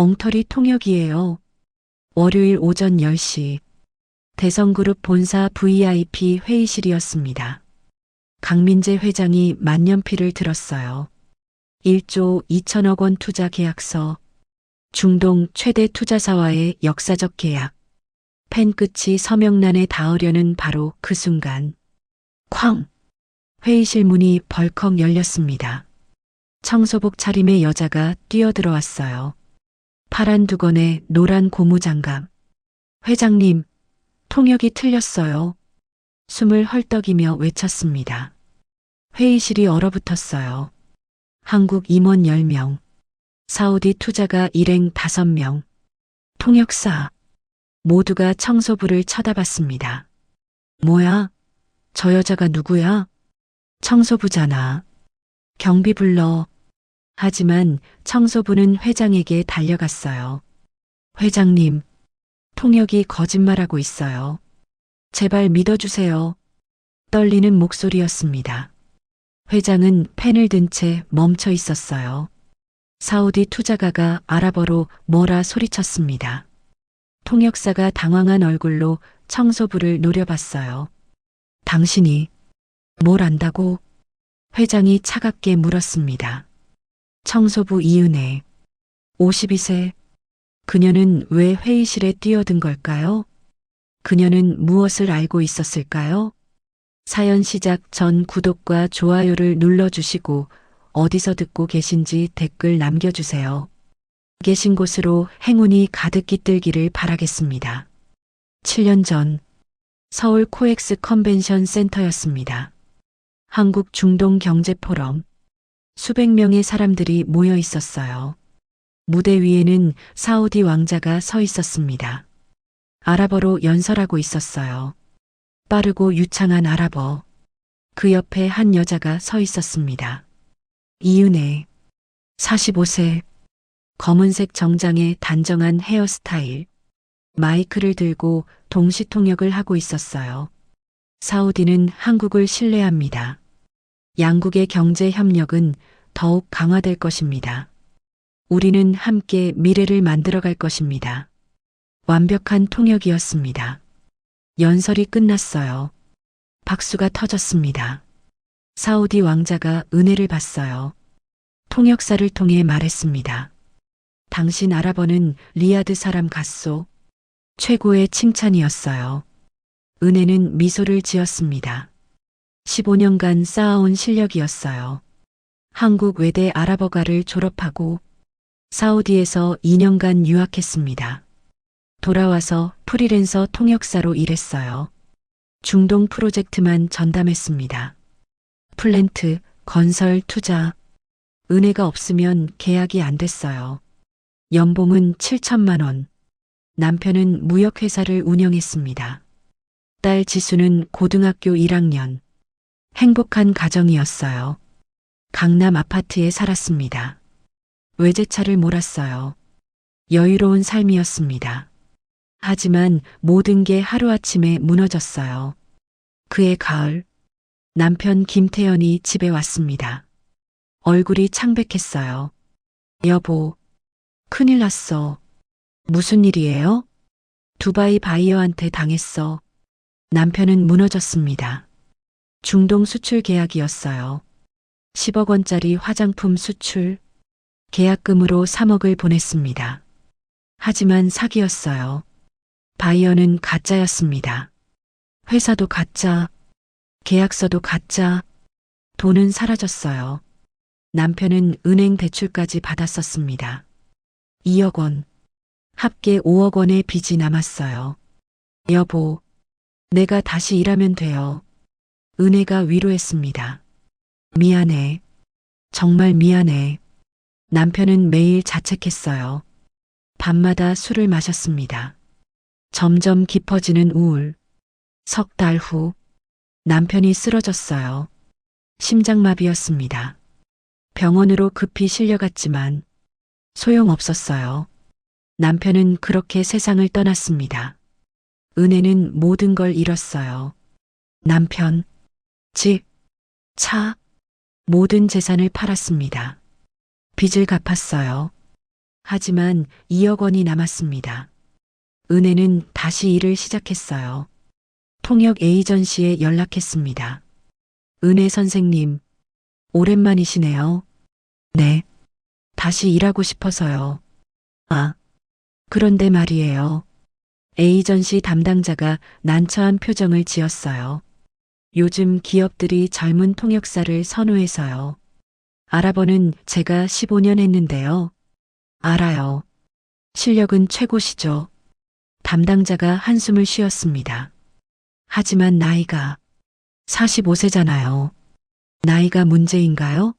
엉터리 통역이에요. 월요일 오전 10시 대성그룹 본사 VIP 회의실이었습니다. 강민재 회장이 만년필을 들었어요. 1조 2천억 원 투자 계약서, 중동 최대 투자사와의 역사적 계약. 펜 끝이 서명란에 닿으려는 바로 그 순간. 쾅! 회의실 문이 벌컥 열렸습니다. 청소복 차림의 여자가 뛰어들어왔어요. 파란 두건에 노란 고무장갑. 회장님, 통역이 틀렸어요. 숨을 헐떡이며 외쳤습니다. 회의실이 얼어붙었어요. 한국 임원 10명, 사우디 투자가 일행 5명, 통역사, 모두가 청소부를 쳐다봤습니다. 뭐야? 저 여자가 누구야? 청소부잖아. 경비 불러. 하지만 청소부는 회장에게 달려갔어요. 회장님, 통역이 거짓말하고 있어요. 제발 믿어주세요. 떨리는 목소리였습니다. 회장은 펜을 든 채 멈춰 있었어요. 사우디 투자가가 아랍어로 뭐라 소리쳤습니다. 통역사가 당황한 얼굴로 청소부를 노려봤어요. 당신이 뭘 안다고? 회장이 차갑게 물었습니다. 청소부 이은혜, 52세. 그녀는 왜 회의실에 뛰어든 걸까요? 그녀는 무엇을 알고 있었을까요? 사연 시작 전 구독과 좋아요를 눌러주시고 어디서 듣고 계신지 댓글 남겨주세요. 계신 곳으로 행운이 가득 깃들기를 바라겠습니다. 7년 전 서울 코엑스 컨벤션 센터였습니다. 한국 중동 경제 포럼. 수백 명의 사람들이 모여 있었어요. 무대 위에는 사우디 왕자가 서 있었습니다. 아랍어로 연설하고 있었어요. 빠르고 유창한 아랍어. 그 옆에 한 여자가 서 있었습니다. 이은혜, 45세, 검은색 정장에 단정한 헤어스타일, 마이크를 들고 동시통역을 하고 있었어요. 사우디는 한국을 신뢰합니다. 양국의 경제 협력은 더욱 강화될 것입니다. 우리는 함께 미래를 만들어갈 것입니다. 완벽한 통역이었습니다. 연설이 끝났어요. 박수가 터졌습니다. 사우디 왕자가 은혜를 받았어요. 통역사를 통해 말했습니다. 당신 아랍어는 리야드 사람 같소. 최고의 칭찬이었어요. 은혜는 미소를 지었습니다. 15년간 쌓아온 실력이었어요. 한국 외대 아랍어과를 졸업하고 사우디에서 2년간 유학했습니다. 돌아와서 프리랜서 통역사로 일했어요. 중동 프로젝트만 전담했습니다. 플랜트, 건설, 투자. 은혜가 없으면 계약이 안 됐어요. 연봉은 7천만 원. 남편은 무역회사를 운영했습니다. 딸 지수는 고등학교 1학년. 행복한 가정이었어요. 강남 아파트에 살았습니다. 외제차를 몰았어요. 여유로운 삶이었습니다. 하지만 모든 게 하루아침에 무너졌어요. 그해 가을, 남편 김태현이 집에 왔습니다. 얼굴이 창백했어요. 여보, 큰일 났어. 무슨 일이에요? 두바이 바이어한테 당했어. 남편은 무너졌습니다. 중동 수출 계약이었어요. 10억 원짜리 화장품 수출. 계약금으로 3억을 보냈습니다. 하지만 사기였어요. 바이어는 가짜였습니다. 회사도 가짜, 계약서도 가짜, 돈은 사라졌어요. 남편은 은행 대출까지 받았었습니다. 2억 원, 합계 5억 원의 빚이 남았어요. 여보, 내가 다시 일하면 돼요. 은혜가 위로했습니다. 미안해. 정말 미안해. 남편은 매일 자책했어요. 밤마다 술을 마셨습니다. 점점 깊어지는 우울. 석 달 후, 남편이 쓰러졌어요. 심장마비였습니다. 병원으로 급히 실려갔지만 소용없었어요. 남편은 그렇게 세상을 떠났습니다. 은혜는 모든 걸 잃었어요. 남편, 집, 차, 모든 재산을 팔았습니다. 빚을 갚았어요. 하지만 2억 원이 남았습니다. 은혜는 다시 일을 시작했어요. 통역 에이전시에 연락했습니다. 은혜 선생님, 오랜만이시네요. 네. 다시 일하고 싶어서요. 아, 그런데 말이에요. 에이전시 담당자가 난처한 표정을 지었어요. 요즘 기업들이 젊은 통역사를 선호해서요. 아랍어는 제가 15년 했는데요. 알아요. 실력은 최고시죠. 담당자가 한숨을 쉬었습니다. 하지만 나이가 45세잖아요. 나이가 문제인가요?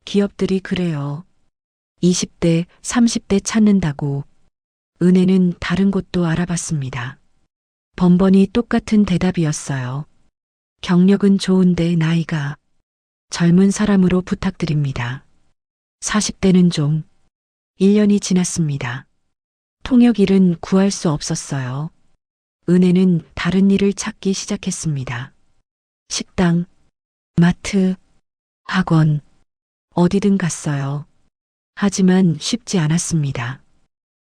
기업들이 그래요. 20대, 30대 찾는다고. 은혜는 다른 곳도 알아봤습니다. 번번이 똑같은 대답이었어요. 경력은 좋은데 나이가 젊은 사람으로 부탁드립니다. 40대는 좀. 1년이 지났습니다. 통역 일은 구할 수 없었어요. 은혜는 다른 일을 찾기 시작했습니다. 식당, 마트, 학원, 어디든 갔어요. 하지만 쉽지 않았습니다.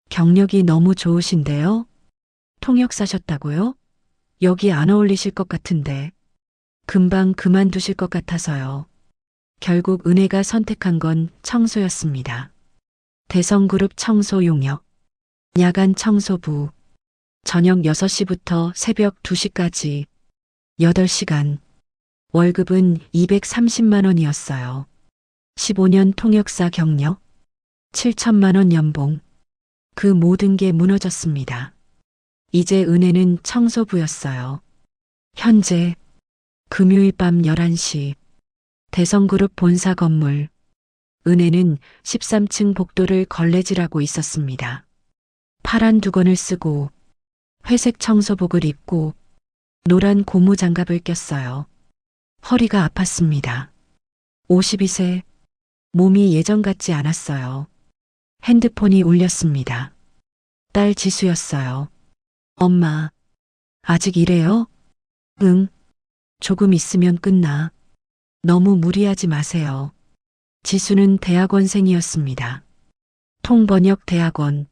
경력이 너무 좋으신데요? 통역 사셨다고요? 여기 안 어울리실 것 같은데. 금방 그만두실 것 같아서요. 결국 은혜가 선택한 건 청소였습니다. 대성그룹 청소 용역, 야간 청소부, 저녁 6시부터 새벽 2시까지 8시간, 월급은 230만 원이었어요. 15년 통역사 경력, 7천만 원 연봉, 그 모든 게 무너졌습니다. 이제 은혜는 청소부였어요. 현재 금요일 밤 11시 대성그룹 본사 건물, 은혜는 13층 복도를 걸레질하고 있었습니다. 파란 두건을 쓰고 회색 청소복을 입고 노란 고무장갑을 꼈어요. 허리가 아팠습니다. 52세, 몸이 예전 같지 않았어요. 핸드폰이 울렸습니다. 딸 지수였어요. 엄마, 아직 이래요? 응, 조금 있으면 끝나. 너무 무리하지 마세요. 지수는 대학원생이었습니다. 통번역 대학원,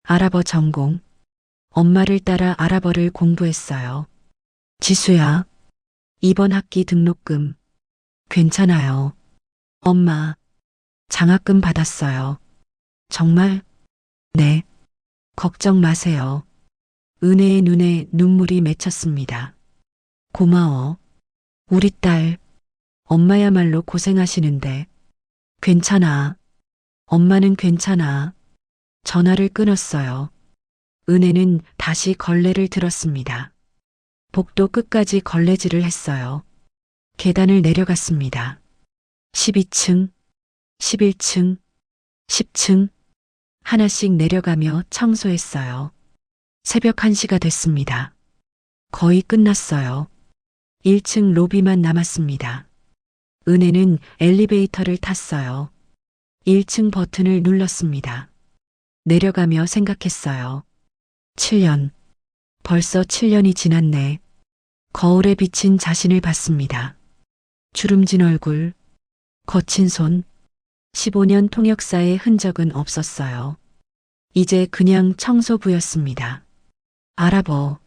아랍어 전공. 엄마를 따라 아랍어를 공부했어요. 지수야, 이번 학기 등록금 괜찮아요. 엄마, 장학금 받았어요. 정말? 네. 걱정 마세요. 은혜의 눈에 눈물이 맺혔습니다. 고마워. 우리 딸, 엄마야말로 고생하시는데. 괜찮아. 엄마는 괜찮아. 전화를 끊었어요. 은혜는 다시 걸레를 들었습니다. 복도 끝까지 걸레질을 했어요. 계단을 내려갔습니다. 12층, 11층, 10층, 하나씩 내려가며 청소했어요. 새벽 1시가 됐습니다. 거의 끝났어요. 1층 로비만 남았습니다. 은혜는 엘리베이터를 탔어요. 1층 버튼을 눌렀습니다. 내려가며 생각했어요. 7년. 벌써 7년이 지났네. 거울에 비친 자신을 봤습니다. 주름진 얼굴, 거친 손, 15년 통역사의 흔적은 없었어요. 이제 그냥 청소부였습니다. 아랍어.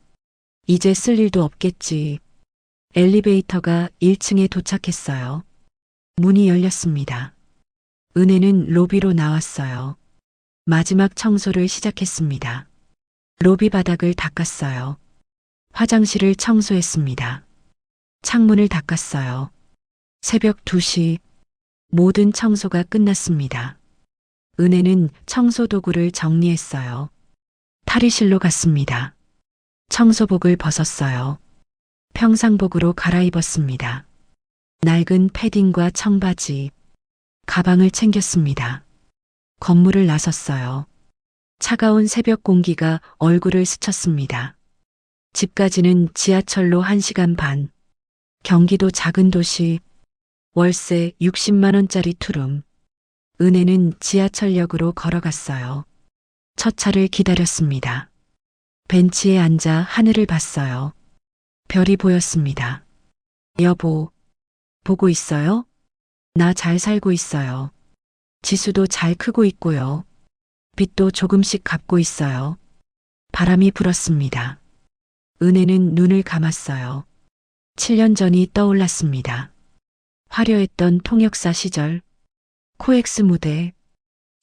이제 쓸 일도 없겠지. 엘리베이터가 1층에 도착했어요. 문이 열렸습니다. 은혜는 로비로 나왔어요. 마지막 청소를 시작했습니다. 로비 바닥을 닦았어요. 화장실을 청소했습니다. 창문을 닦았어요. 새벽 2시 모든 청소가 끝났습니다. 은혜는 청소 도구를 정리했어요. 탈의실로 갔습니다. 청소복을 벗었어요. 평상복으로 갈아입었습니다. 낡은 패딩과 청바지, 가방을 챙겼습니다. 건물을 나섰어요. 차가운 새벽 공기가 얼굴을 스쳤습니다. 집까지는 지하철로 1시간 반. 경기도 작은 도시, 월세 60만 원짜리 투룸. 은혜는 지하철역으로 걸어갔어요. 첫 차를 기다렸습니다. 벤치에 앉아 하늘을 봤어요. 별이 보였습니다. 여보, 보고 있어요? 나 잘 살고 있어요. 지수도 잘 크고 있고요. 빚도 조금씩 갚고 있어요. 바람이 불었습니다. 은혜는 눈을 감았어요. 7년 전이 떠올랐습니다. 화려했던 통역사 시절, 코엑스 무대,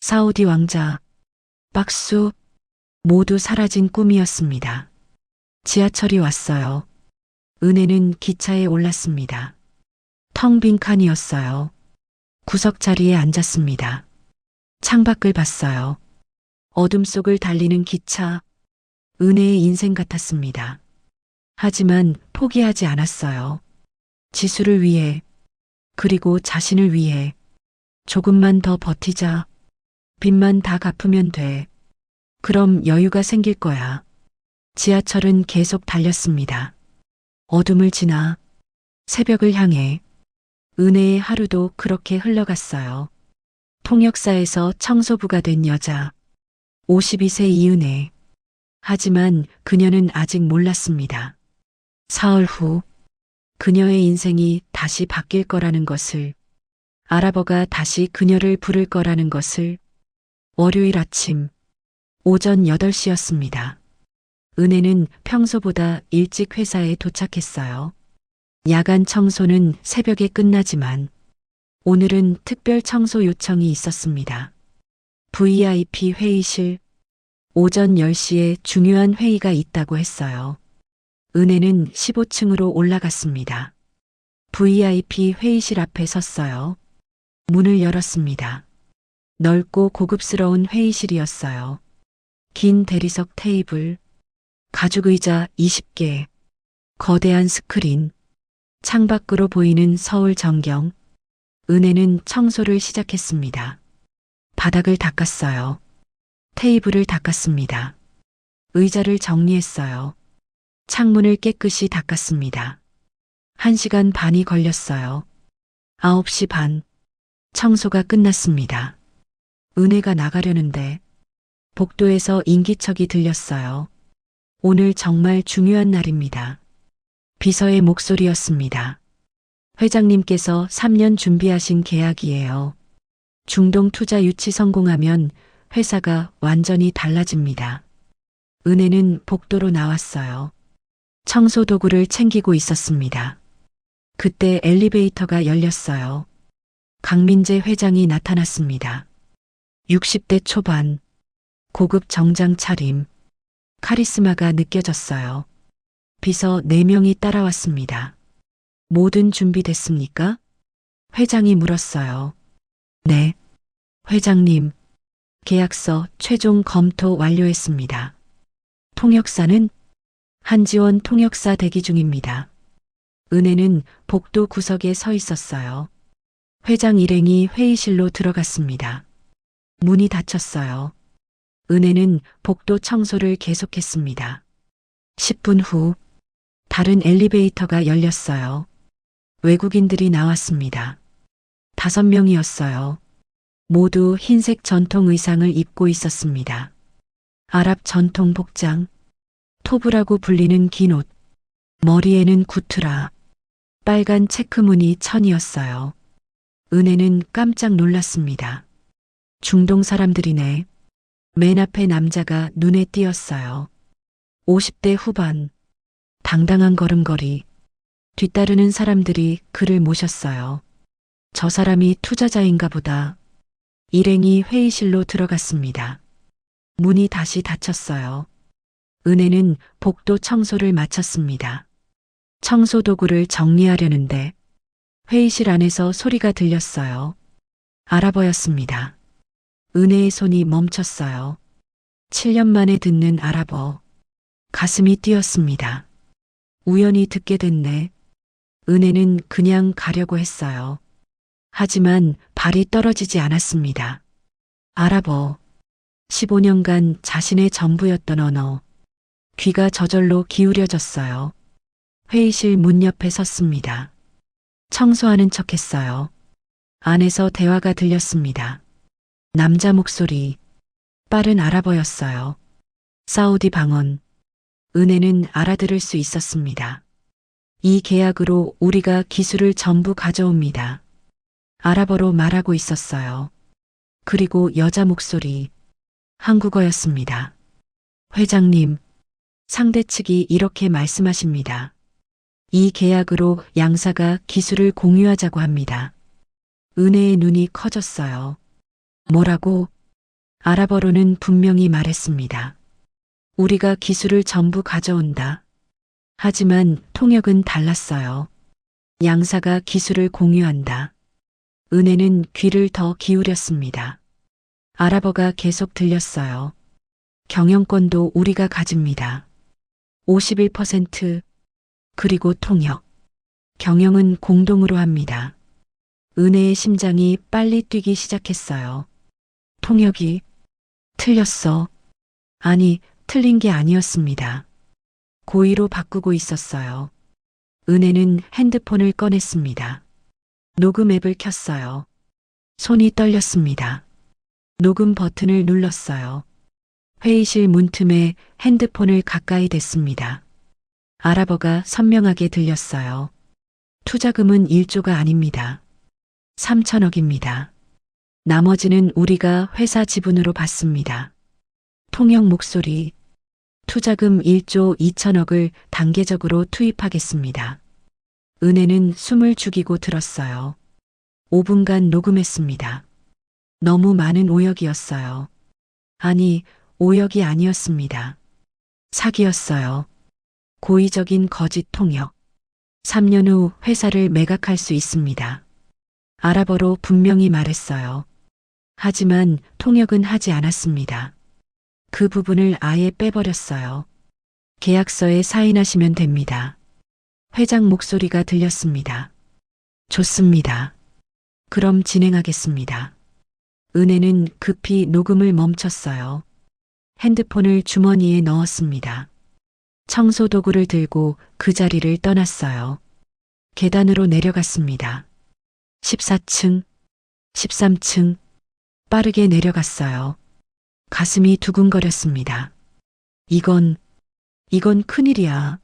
사우디 왕자, 박수, 모두 사라진 꿈이었습니다. 지하철이 왔어요. 은혜는 기차에 올랐습니다. 텅 빈 칸이었어요. 구석 자리에 앉았습니다. 창밖을 봤어요. 어둠 속을 달리는 기차, 은혜의 인생 같았습니다. 하지만 포기하지 않았어요. 지수를 위해, 그리고 자신을 위해 조금만 더 버티자. 빚만 다 갚으면 돼. 그럼 여유가 생길 거야. 지하철은 계속 달렸습니다. 어둠을 지나 새벽을 향해 은혜의 하루도 그렇게 흘러갔어요. 통역사에서 청소부가 된 여자. 52세 이은혜. 하지만 그녀는 아직 몰랐습니다. 사흘 후 그녀의 인생이 다시 바뀔 거라는 것을, 아랍어가 다시 그녀를 부를 거라는 것을. 월요일 아침 오전 8시였습니다. 은혜는 평소보다 일찍 회사에 도착했어요. 야간 청소는 새벽에 끝나지만 오늘은 특별 청소 요청이 있었습니다. VIP 회의실. 오전 10시에 중요한 회의가 있다고 했어요. 은혜는 15층으로 올라갔습니다. VIP 회의실 앞에 섰어요. 문을 열었습니다. 넓고 고급스러운 회의실이었어요. 긴 대리석 테이블, 가죽 의자 20개, 거대한 스크린, 창밖으로 보이는 서울 전경. 은혜는 청소를 시작했습니다. 바닥을 닦았어요. 테이블을 닦았습니다. 의자를 정리했어요. 창문을 깨끗이 닦았습니다. 1시간 반이 걸렸어요. 9시 반. 청소가 끝났습니다. 은혜가 나가려는데 복도에서 인기척이 들렸어요. 오늘 정말 중요한 날입니다. 비서의 목소리였습니다. 회장님께서 3년 준비하신 계약이에요. 중동 투자 유치 성공하면 회사가 완전히 달라집니다. 은혜는 복도로 나왔어요. 청소 도구를 챙기고 있었습니다. 그때 엘리베이터가 열렸어요. 강민재 회장이 나타났습니다. 60대 초반, 고급 정장 차림, 카리스마가 느껴졌어요. 비서 4명이 따라왔습니다. 모든 준비됐습니까? 회장이 물었어요. 네. 회장님, 계약서 최종 검토 완료했습니다. 통역사는? 한지원 통역사 대기 중입니다. 은혜는 복도 구석에 서 있었어요. 회장 일행이 회의실로 들어갔습니다. 문이 닫혔어요. 은혜는 복도 청소를 계속했습니다. 10분 후 다른 엘리베이터가 열렸어요. 외국인들이 나왔습니다. 5명이었어요. 모두 흰색 전통 의상을 입고 있었습니다. 아랍 전통 복장, 토브라고 불리는 긴 옷, 머리에는 구투라, 빨간 체크무늬 천이었어요. 은혜는 깜짝 놀랐습니다. 중동 사람들이네. 맨 앞에 남자가 눈에 띄었어요. 50대 후반, 당당한 걸음걸이, 뒤따르는 사람들이 그를 모셨어요. 저 사람이 투자자인가 보다. 일행이 회의실로 들어갔습니다. 문이 다시 닫혔어요. 은혜는 복도 청소를 마쳤습니다. 청소 도구를 정리하려는데 회의실 안에서 소리가 들렸어요. 아랍어였습니다. 은혜의 손이 멈췄어요. 7년 만에 듣는 아랍어. 가슴이 뛰었습니다. 우연히 듣게 됐네. 은혜는 그냥 가려고 했어요. 하지만 발이 떨어지지 않았습니다. 아랍어. 15년간 자신의 전부였던 언어. 귀가 저절로 기울여졌어요. 회의실 문 옆에 섰습니다. 청소하는 척 했어요. 안에서 대화가 들렸습니다. 남자 목소리. 빠른 아랍어였어요. 사우디 방언. 은혜는 알아들을 수 있었습니다. 이 계약으로 우리가 기술을 전부 가져옵니다. 아랍어로 말하고 있었어요. 그리고 여자 목소리. 한국어였습니다. 회장님, 상대 측이 이렇게 말씀하십니다. 이 계약으로 양사가 기술을 공유하자고 합니다. 은혜의 눈이 커졌어요. 뭐라고? 아랍어로는 분명히 말했습니다. 우리가 기술을 전부 가져온다. 하지만 통역은 달랐어요. 양사가 기술을 공유한다. 은혜는 귀를 더 기울였습니다. 아랍어가 계속 들렸어요. 경영권도 우리가 가집니다. 51% 그리고 통역. 경영은 공동으로 합니다. 은혜의 심장이 빨리 뛰기 시작했어요. 통역이 틀렸어. 아니, 틀린 게 아니었습니다. 고의로 바꾸고 있었어요. 은혜는 핸드폰을 꺼냈습니다. 녹음 앱을 켰어요. 손이 떨렸습니다. 녹음 버튼을 눌렀어요. 회의실 문틈에 핸드폰을 가까이 댔습니다. 아랍어가 선명하게 들렸어요. 투자금은 1조가 아닙니다. 3천억입니다. 나머지는 우리가 회사 지분으로 받습니다. 통역 목소리. 투자금 1조 2천억을 단계적으로 투입하겠습니다. 은혜는 숨을 죽이고 들었어요. 5분간 녹음했습니다. 너무 많은 오역이었어요. 아니, 오역이 아니었습니다. 사기였어요. 고의적인 거짓 통역. 3년 후 회사를 매각할 수 있습니다. 아랍어로 분명히 말했어요. 하지만 통역은 하지 않았습니다. 그 부분을 아예 빼버렸어요. 계약서에 사인하시면 됩니다. 회장 목소리가 들렸습니다. 좋습니다. 그럼 진행하겠습니다. 은혜는 급히 녹음을 멈췄어요. 핸드폰을 주머니에 넣었습니다. 청소 도구를 들고 그 자리를 떠났어요. 계단으로 내려갔습니다. 14층, 13층, 빠르게 내려갔어요. 가슴이 두근거렸습니다. 이건 큰일이야.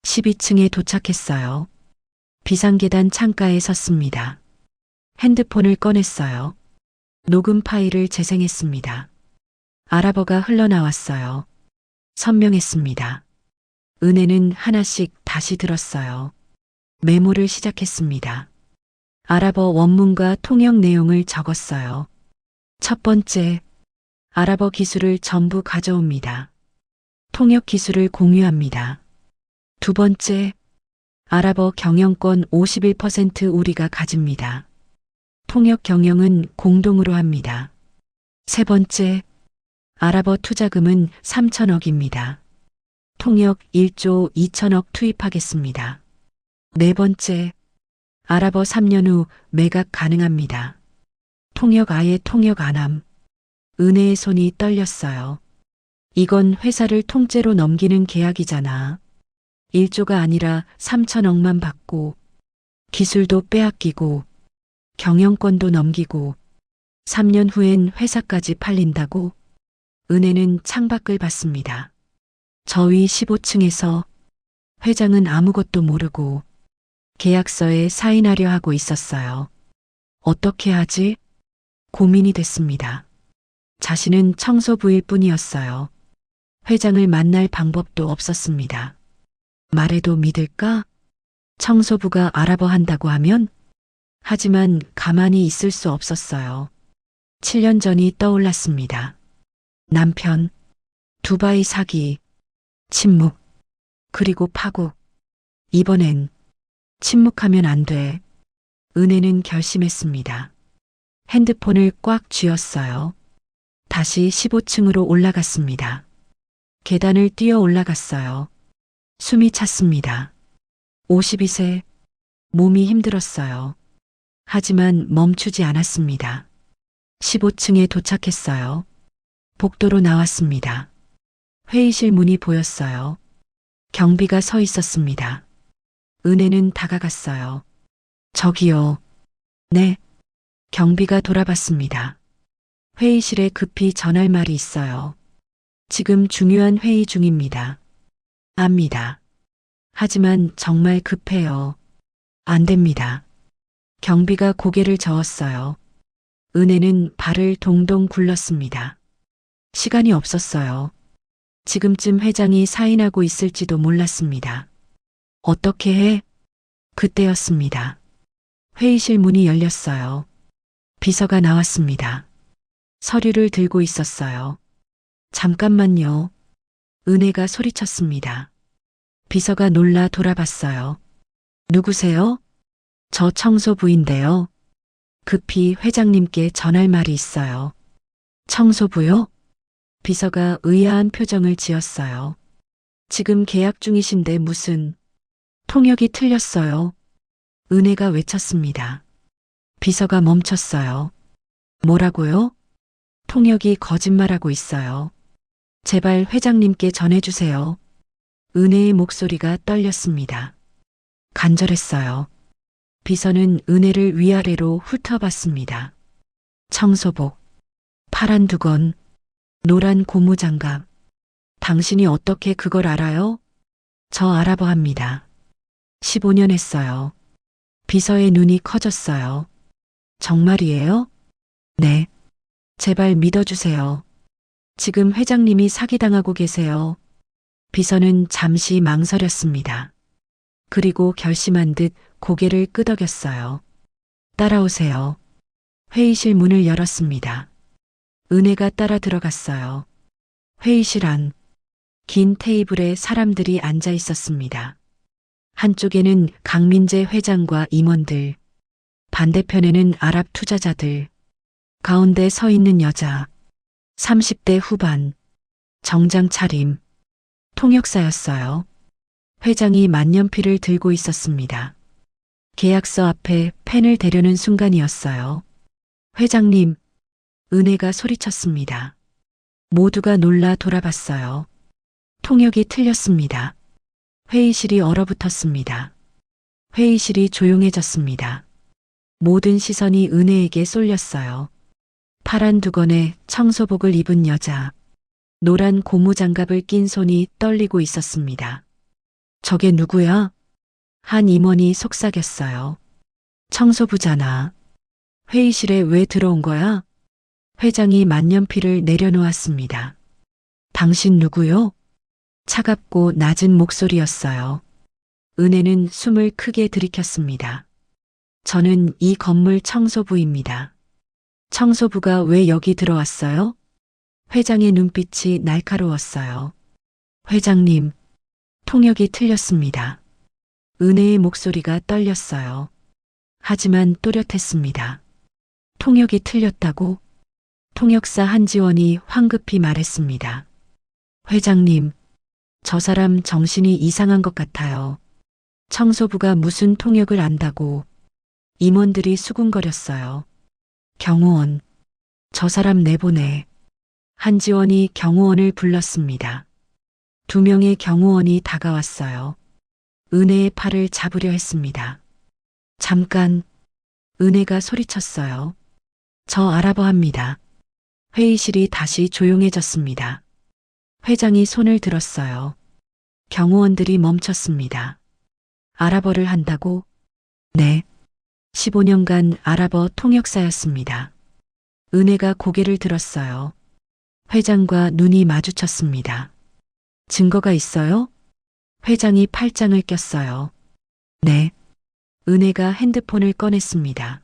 12층에 도착했어요. 비상계단 창가에 섰습니다. 핸드폰을 꺼냈어요. 녹음 파일을 재생했습니다. 아랍어가 흘러나왔어요. 선명했습니다. 은혜는 하나씩 다시 들었어요. 메모를 시작했습니다. 아랍어 원문과 통역 내용을 적었어요. 첫 번째, 아랍어 기술을 전부 가져옵니다. 통역 기술을 공유합니다. 두 번째, 아랍어 경영권 51% 우리가 가집니다. 통역 경영은 공동으로 합니다. 세 번째, 아랍어 투자금은 3천억입니다. 통역 1조 2천억 투입하겠습니다. 네 번째, 아랍어 3년 후 매각 가능합니다. 통역 아예 통역 안함. 은혜의 손이 떨렸어요. 이건 회사를 통째로 넘기는 계약이잖아. 1조가 아니라 3천억만 받고 기술도 빼앗기고 경영권도 넘기고 3년 후엔 회사까지 팔린다고? 은혜는 창밖을 봤습니다. 저 위 15층에서 회장은 아무것도 모르고 계약서에 사인하려 하고 있었어요. 어떻게 하지? 고민이 됐습니다. 자신은 청소부일 뿐이었어요. 회장을 만날 방법도 없었습니다. 말해도 믿을까? 청소부가 아랍어 한다고 하면? 하지만 가만히 있을 수 없었어요. 7년 전이 떠올랐습니다. 남편, 두바이 사기, 침묵, 그리고 파국. 이번엔 침묵하면 안 돼. 은혜는 결심했습니다. 핸드폰을 꽉 쥐었어요. 다시 15층으로 올라갔습니다. 계단을 뛰어 올라갔어요. 숨이 찼습니다. 52세, 몸이 힘들었어요. 하지만 멈추지 않았습니다. 15층에 도착했어요. 복도로 나왔습니다. 회의실 문이 보였어요. 경비가 서 있었습니다. 은혜는 다가갔어요. 저기요. 네. 경비가 돌아봤습니다. 회의실에 급히 전할 말이 있어요. 지금 중요한 회의 중입니다. 압니다. 하지만 정말 급해요. 안 됩니다. 경비가 고개를 저었어요. 은혜는 발을 동동 굴렀습니다. 시간이 없었어요. 지금쯤 회장이 사인하고 있을지도 몰랐습니다. 어떻게 해? 그때였습니다. 회의실 문이 열렸어요. 비서가 나왔습니다. 서류를 들고 있었어요. 잠깐만요. 은혜가 소리쳤습니다. 비서가 놀라 돌아봤어요. 누구세요? 저 청소부인데요. 급히 회장님께 전할 말이 있어요. 청소부요? 비서가 의아한 표정을 지었어요. 지금 계약 중이신데 무슨 통역이 틀렸어요. 은혜가 외쳤습니다. 비서가 멈췄어요. 뭐라고요? 통역이 거짓말하고 있어요. 제발 회장님께 전해주세요. 은혜의 목소리가 떨렸습니다. 간절했어요. 비서는 은혜를 위아래로 훑어봤습니다. 청소복, 파란 두건, 노란 고무장갑. 당신이 어떻게 그걸 알아요? 저 알아봐 합니다. 15년 했어요. 비서의 눈이 커졌어요. 정말이에요? 네. 제발 믿어주세요. 지금 회장님이 사기당하고 계세요. 비서는 잠시 망설였습니다. 그리고 결심한 듯 고개를 끄덕였어요. 따라오세요. 회의실 문을 열었습니다. 은혜가 따라 들어갔어요. 회의실 안, 긴 테이블에 사람들이 앉아 있었습니다. 한쪽에는 강민재 회장과 임원들, 반대편에는 아랍 투자자들, 가운데 서 있는 여자, 30대 후반, 정장 차림, 통역사였어요. 회장이 만년필을 들고 있었습니다. 계약서 앞에 펜을 대려는 순간이었어요. 회장님, 은혜가 소리쳤습니다. 모두가 놀라 돌아봤어요. 통역이 틀렸습니다. 회의실이 얼어붙었습니다. 회의실이 조용해졌습니다. 모든 시선이 은혜에게 쏠렸어요. 파란 두건에 청소복을 입은 여자, 노란 고무장갑을 낀 손이 떨리고 있었습니다. 저게 누구야? 한 임원이 속삭였어요. 청소부잖아. 회의실에 왜 들어온 거야? 회장이 만년필을 내려놓았습니다. 당신 누구요? 차갑고 낮은 목소리였어요. 은혜는 숨을 크게 들이켰습니다. 저는 이 건물 청소부입니다. 청소부가 왜 여기 들어왔어요? 회장의 눈빛이 날카로웠어요. 회장님, 통역이 틀렸습니다. 은혜의 목소리가 떨렸어요. 하지만 또렷했습니다. 통역이 틀렸다고? 통역사 한지원이 황급히 말했습니다. 회장님, 저 사람 정신이 이상한 것 같아요. 청소부가 무슨 통역을 안다고. 임원들이 수군거렸어요. 경호원, 저 사람 내보내. 한지원이 경호원을 불렀습니다. 2명의 경호원이 다가왔어요. 은혜의 팔을 잡으려 했습니다. 잠깐, 은혜가 소리쳤어요. 저 알아봐 합니다. 회의실이 다시 조용해졌습니다. 회장이 손을 들었어요. 경호원들이 멈췄습니다. 아랍어를 한다고? 네. 15년간 아랍어 통역사였습니다. 은혜가 고개를 들었어요. 회장과 눈이 마주쳤습니다. 증거가 있어요? 회장이 팔짱을 꼈어요. 네. 은혜가 핸드폰을 꺼냈습니다.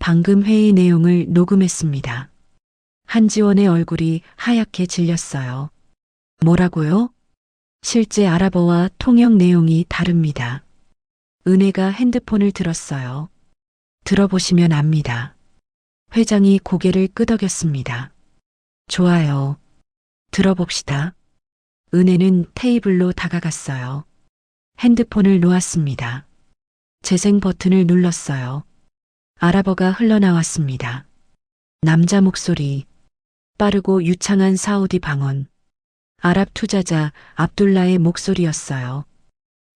방금 회의 내용을 녹음했습니다. 한지원의 얼굴이 하얗게 질렸어요. 뭐라고요? 실제 아랍어와 통역 내용이 다릅니다. 은혜가 핸드폰을 들었어요. 들어보시면 압니다. 회장이 고개를 끄덕였습니다. 좋아요. 들어봅시다. 은혜는 테이블로 다가갔어요. 핸드폰을 놓았습니다. 재생 버튼을 눌렀어요. 아랍어가 흘러나왔습니다. 남자 목소리, 빠르고 유창한 사우디 방언. 아랍 투자자 압둘라의 목소리였어요.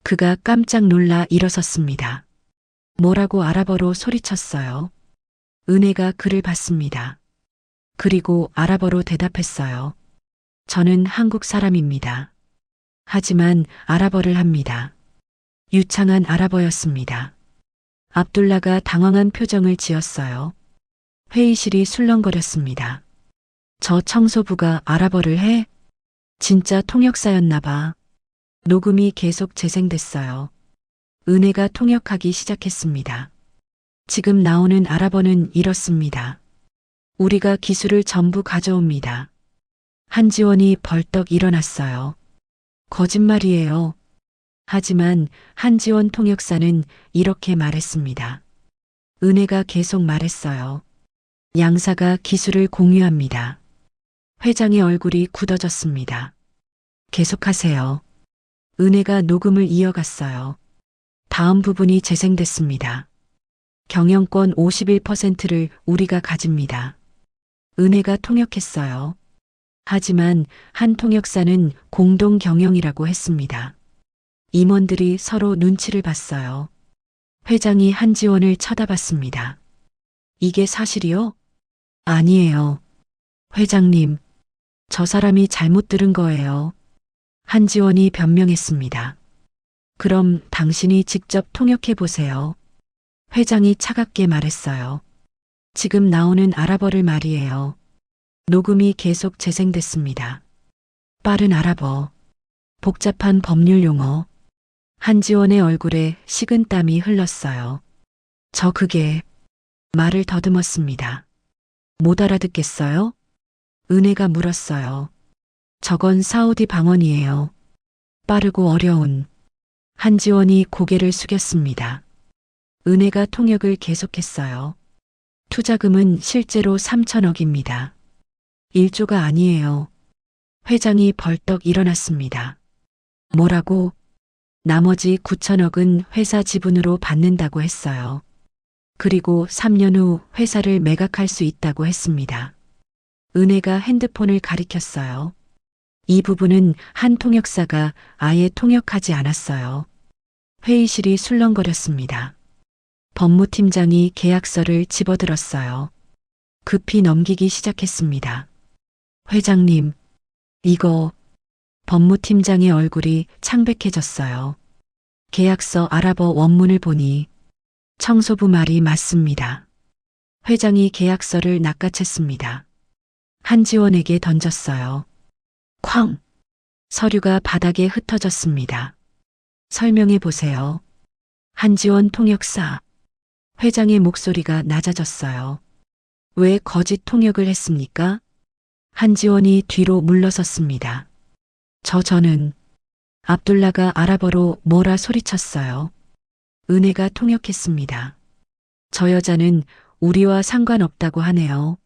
그가 깜짝 놀라 일어섰습니다. 뭐라고 아랍어로 소리쳤어요. 은혜가 그를 봤습니다. 그리고 아랍어로 대답했어요. 저는 한국 사람입니다. 하지만 아랍어를 합니다. 유창한 아랍어였습니다. 압둘라가 당황한 표정을 지었어요. 회의실이 술렁거렸습니다. 저 청소부가 알아버를 해? 진짜 통역사였나 봐. 녹음이 계속 재생됐어요. 은혜가 통역하기 시작했습니다. 지금 나오는 알아버는 이렇습니다. 우리가 기술을 전부 가져옵니다. 한지원이 벌떡 일어났어요. 거짓말이에요. 하지만 한지원 통역사는 이렇게 말했습니다. 은혜가 계속 말했어요. 양사가 기술을 공유합니다. 회장의 얼굴이 굳어졌습니다. 계속하세요. 은혜가 녹음을 이어갔어요. 다음 부분이 재생됐습니다. 경영권 51%를 우리가 가집니다. 은혜가 통역했어요. 하지만 한 통역사는 공동 경영이라고 했습니다. 임원들이 서로 눈치를 봤어요. 회장이 한지원을 쳐다봤습니다. 이게 사실이요? 아니에요. 회장님, 저 사람이 잘못 들은 거예요. 한지원이 변명했습니다. 그럼 당신이 직접 통역해 보세요. 회장이 차갑게 말했어요. 지금 나오는 아랍어를 말이에요. 녹음이 계속 재생됐습니다. 빠른 아랍어, 복잡한 법률 용어. 한지원의 얼굴에 식은땀이 흘렀어요. 저 그게 말을 더듬었습니다. 못 알아듣겠어요? 은혜가 물었어요. 저건 사우디 방언이에요. 빠르고 어려운. 한지원이 고개를 숙였습니다. 은혜가 통역을 계속했어요. 투자금은 실제로 3천억입니다. 1조가 아니에요. 회장이 벌떡 일어났습니다. 뭐라고? 나머지 9천억은 회사 지분으로 받는다고 했어요. 그리고 3년 후 회사를 매각할 수 있다고 했습니다. 은혜가 핸드폰을 가리켰어요. 이 부분은 한 통역사가 아예 통역하지 않았어요. 회의실이 술렁거렸습니다. 법무팀장이 계약서를 집어들었어요. 급히 넘기기 시작했습니다. 회장님, 이거 법무팀장의 얼굴이 창백해졌어요. 계약서 아랍어 원문을 보니 청소부 말이 맞습니다. 회장이 계약서를 낚아챘습니다. 한지원에게 던졌어요. 쾅! 서류가 바닥에 흩어졌습니다. 설명해 보세요. 한지원 통역사. 회장의 목소리가 낮아졌어요. 왜 거짓 통역을 했습니까? 한지원이 뒤로 물러섰습니다. 저는 압둘라가 아랍어로 뭐라 소리쳤어요. 은혜가 통역했습니다. 저 여자는 우리와 상관없다고 하네요.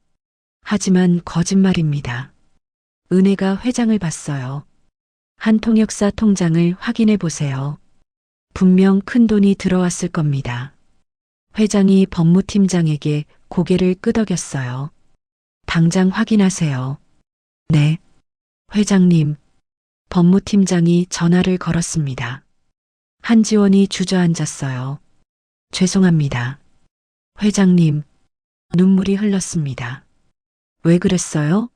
하지만 거짓말입니다. 은혜가 회장을 봤어요. 한 통역사 통장을 확인해 보세요. 분명 큰 돈이 들어왔을 겁니다. 회장이 법무팀장에게 고개를 끄덕였어요. 당장 확인하세요. 네. 회장님. 법무팀장이 전화를 걸었습니다. 한지원이 주저앉았어요. 죄송합니다. 회장님. 눈물이 흘렀습니다. 왜 그랬어요?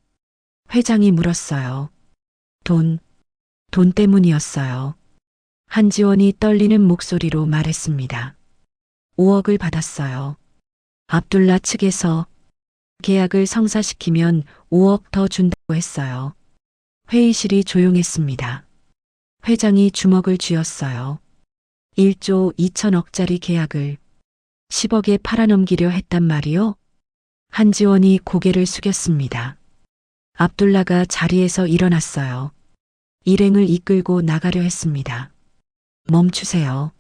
회장이 물었어요. 돈 때문이었어요. 한지원이 떨리는 목소리로 말했습니다. 5억을 받았어요. 압둘라 측에서 계약을 성사시키면 5억 더 준다고 했어요. 회의실이 조용했습니다. 회장이 주먹을 쥐었어요. 1조 2천억짜리 계약을 10억에 팔아넘기려 했단 말이요? 한지원이 고개를 숙였습니다. 압둘라가 자리에서 일어났어요. 일행을 이끌고 나가려 했습니다. 멈추세요.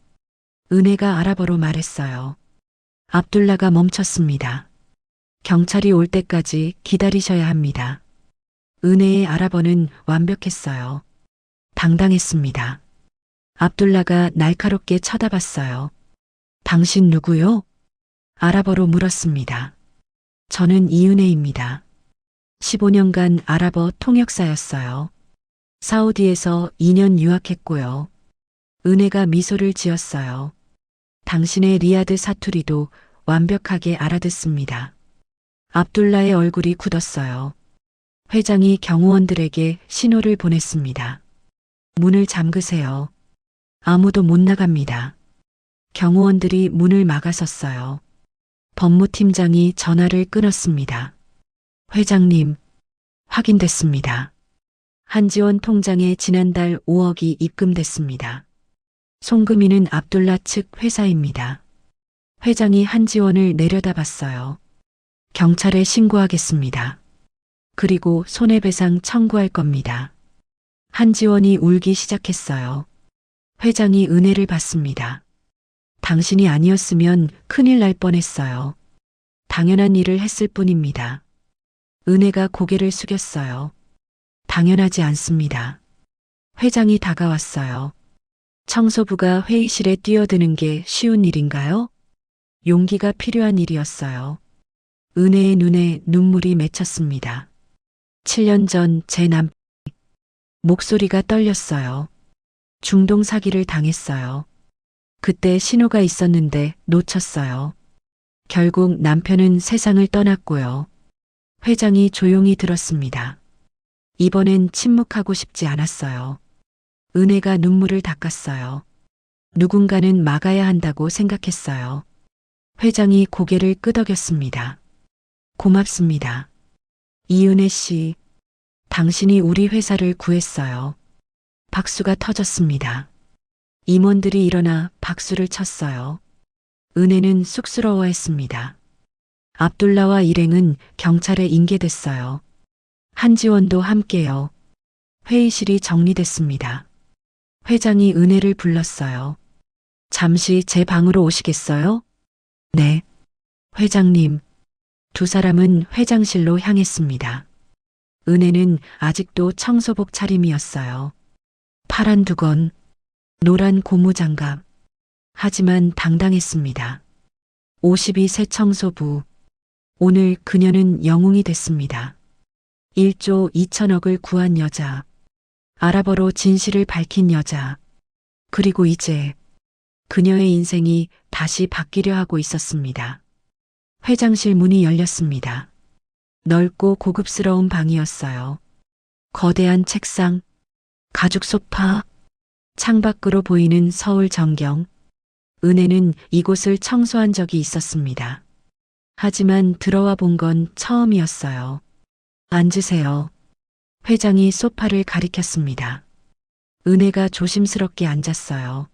은혜가 아랍어로 말했어요. 압둘라가 멈췄습니다. 경찰이 올 때까지 기다리셔야 합니다. 은혜의 아랍어는 완벽했어요. 당당했습니다. 압둘라가 날카롭게 쳐다봤어요. 당신 누구요? 아랍어로 물었습니다. 저는 이은혜입니다. 15년간 아랍어 통역사였어요. 사우디에서 2년 유학했고요. 은혜가 미소를 지었어요. 당신의 리야드 사투리도 완벽하게 알아듣습니다. 압둘라의 얼굴이 굳었어요. 회장이 경호원들에게 신호를 보냈습니다. 문을 잠그세요. 아무도 못 나갑니다. 경호원들이 문을 막아섰어요. 법무팀장이 전화를 끊었습니다. 회장님, 확인됐습니다. 한지원 통장에 지난달 5억이 입금됐습니다. 송금인은 압둘라 측 회사입니다. 회장이 한지원을 내려다봤어요. 경찰에 신고하겠습니다. 그리고 손해배상 청구할 겁니다. 한지원이 울기 시작했어요. 회장이 은혜를 받습니다. 당신이 아니었으면 큰일 날 뻔했어요. 당연한 일을 했을 뿐입니다. 은혜가 고개를 숙였어요. 당연하지 않습니다. 회장이 다가왔어요. 청소부가 회의실에 뛰어드는 게 쉬운 일인가요? 용기가 필요한 일이었어요. 은혜의 눈에 눈물이 맺혔습니다. 7년 전 제 목소리가 떨렸어요. 중동 사기를 당했어요. 그때 신호가 있었는데 놓쳤어요. 결국 남편은 세상을 떠났고요. 회장이 조용히 들었습니다. 이번엔 침묵하고 싶지 않았어요. 은혜가 눈물을 닦았어요. 누군가는 막아야 한다고 생각했어요. 회장이 고개를 끄덕였습니다. 고맙습니다. 이은혜 씨, 당신이 우리 회사를 구했어요. 박수가 터졌습니다. 임원들이 일어나 박수를 쳤어요. 은혜는 쑥스러워했습니다. 압둘라와 일행은 경찰에 인계됐어요. 한지원도 함께요. 회의실이 정리됐습니다. 회장이 은혜를 불렀어요. 잠시 제 방으로 오시겠어요? 네. 회장님. 두 사람은 회장실로 향했습니다. 은혜는 아직도 청소복 차림이었어요. 파란 두건, 노란 고무장갑. 하지만 당당했습니다. 52세 청소부. 오늘 그녀는 영웅이 됐습니다. 1조 2천억을 구한 여자. 아랍어로 진실을 밝힌 여자. 그리고 이제 그녀의 인생이 다시 바뀌려 하고 있었습니다. 회장실 문이 열렸습니다. 넓고 고급스러운 방이었어요. 거대한 책상, 가죽 소파, 창밖으로 보이는 서울 전경. 은혜는 이곳을 청소한 적이 있었습니다. 하지만 들어와 본 건 처음이었어요. 앉으세요. 회장이 소파를 가리켰습니다. 은혜가 조심스럽게 앉았어요.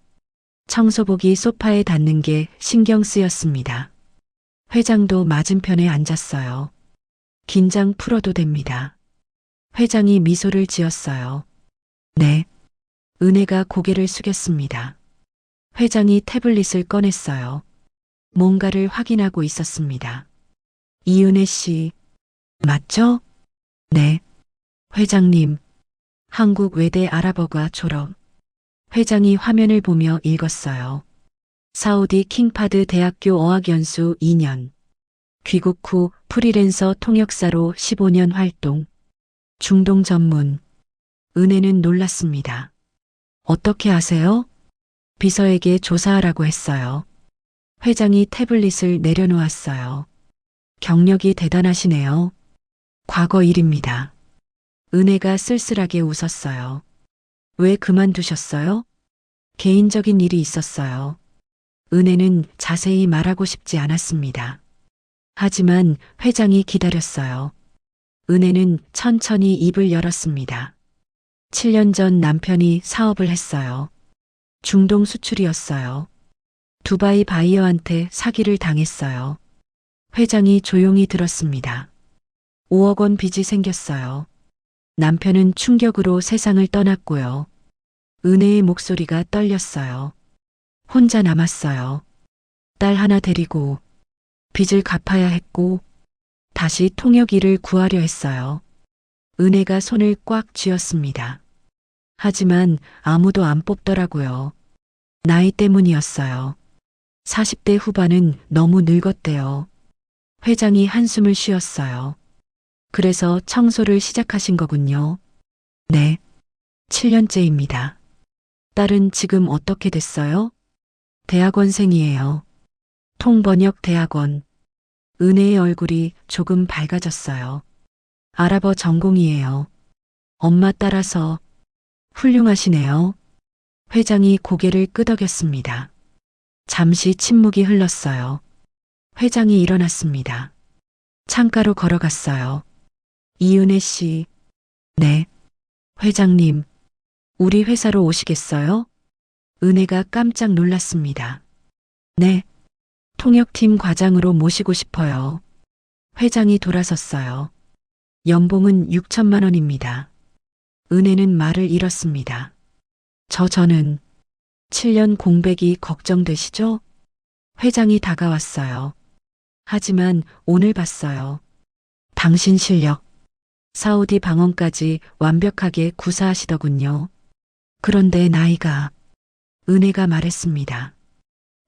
청소복이 소파에 닿는 게 신경 쓰였습니다. 회장도 맞은편에 앉았어요. 긴장 풀어도 됩니다. 회장이 미소를 지었어요. 네. 은혜가 고개를 숙였습니다. 회장이 태블릿을 꺼냈어요. 뭔가를 확인하고 있었습니다. 이은혜 씨, 맞죠? 네. 회장님, 한국 외대 아랍어과 졸업. 회장이 화면을 보며 읽었어요. 사우디 킹파드 대학교 어학연수 2년. 귀국 후 프리랜서 통역사로 15년 활동. 중동 전문. 은혜는 놀랐습니다. 어떻게 아세요? 비서에게 조사하라고 했어요. 회장이 태블릿을 내려놓았어요. 경력이 대단하시네요. 과거 일입니다. 은혜가 쓸쓸하게 웃었어요. 왜 그만두셨어요? 개인적인 일이 있었어요. 은혜는 자세히 말하고 싶지 않았습니다. 하지만 회장이 기다렸어요. 은혜는 천천히 입을 열었습니다. 7년 전 남편이 사업을 했어요. 중동 수출이었어요. 두바이 바이어한테 사기를 당했어요. 회장이 조용히 들었습니다. 5억 원 빚이 생겼어요. 남편은 충격으로 세상을 떠났고요. 은혜의 목소리가 떨렸어요. 혼자 남았어요. 딸 하나 데리고 빚을 갚아야 했고 다시 통역 일을 구하려 했어요. 은혜가 손을 꽉 쥐었습니다. 하지만 아무도 안 뽑더라고요. 나이 때문이었어요. 40대 후반은 너무 늙었대요. 회장이 한숨을 쉬었어요. 그래서 청소를 시작하신 거군요. 네. 7년째입니다. 딸은 지금 어떻게 됐어요? 대학원생이에요. 통번역 대학원. 은혜의 얼굴이 조금 밝아졌어요. 아랍어 전공이에요. 엄마 따라서 훌륭하시네요. 회장이 고개를 끄덕였습니다. 잠시 침묵이 흘렀어요. 회장이 일어났습니다. 창가로 걸어갔어요. 이은혜 씨, 네. 회장님, 우리 회사로 오시겠어요? 은혜가 깜짝 놀랐습니다. 네. 통역팀 과장으로 모시고 싶어요. 회장이 돌아섰어요. 연봉은 6천만 원입니다. 은혜는 말을 잃었습니다. 저는 7년 공백이 걱정되시죠? 회장이 다가왔어요. 하지만 오늘 봤어요. 당신 실력, 사우디 방언까지 완벽하게 구사하시더군요. 그런데 나이가, 은혜가 말했습니다.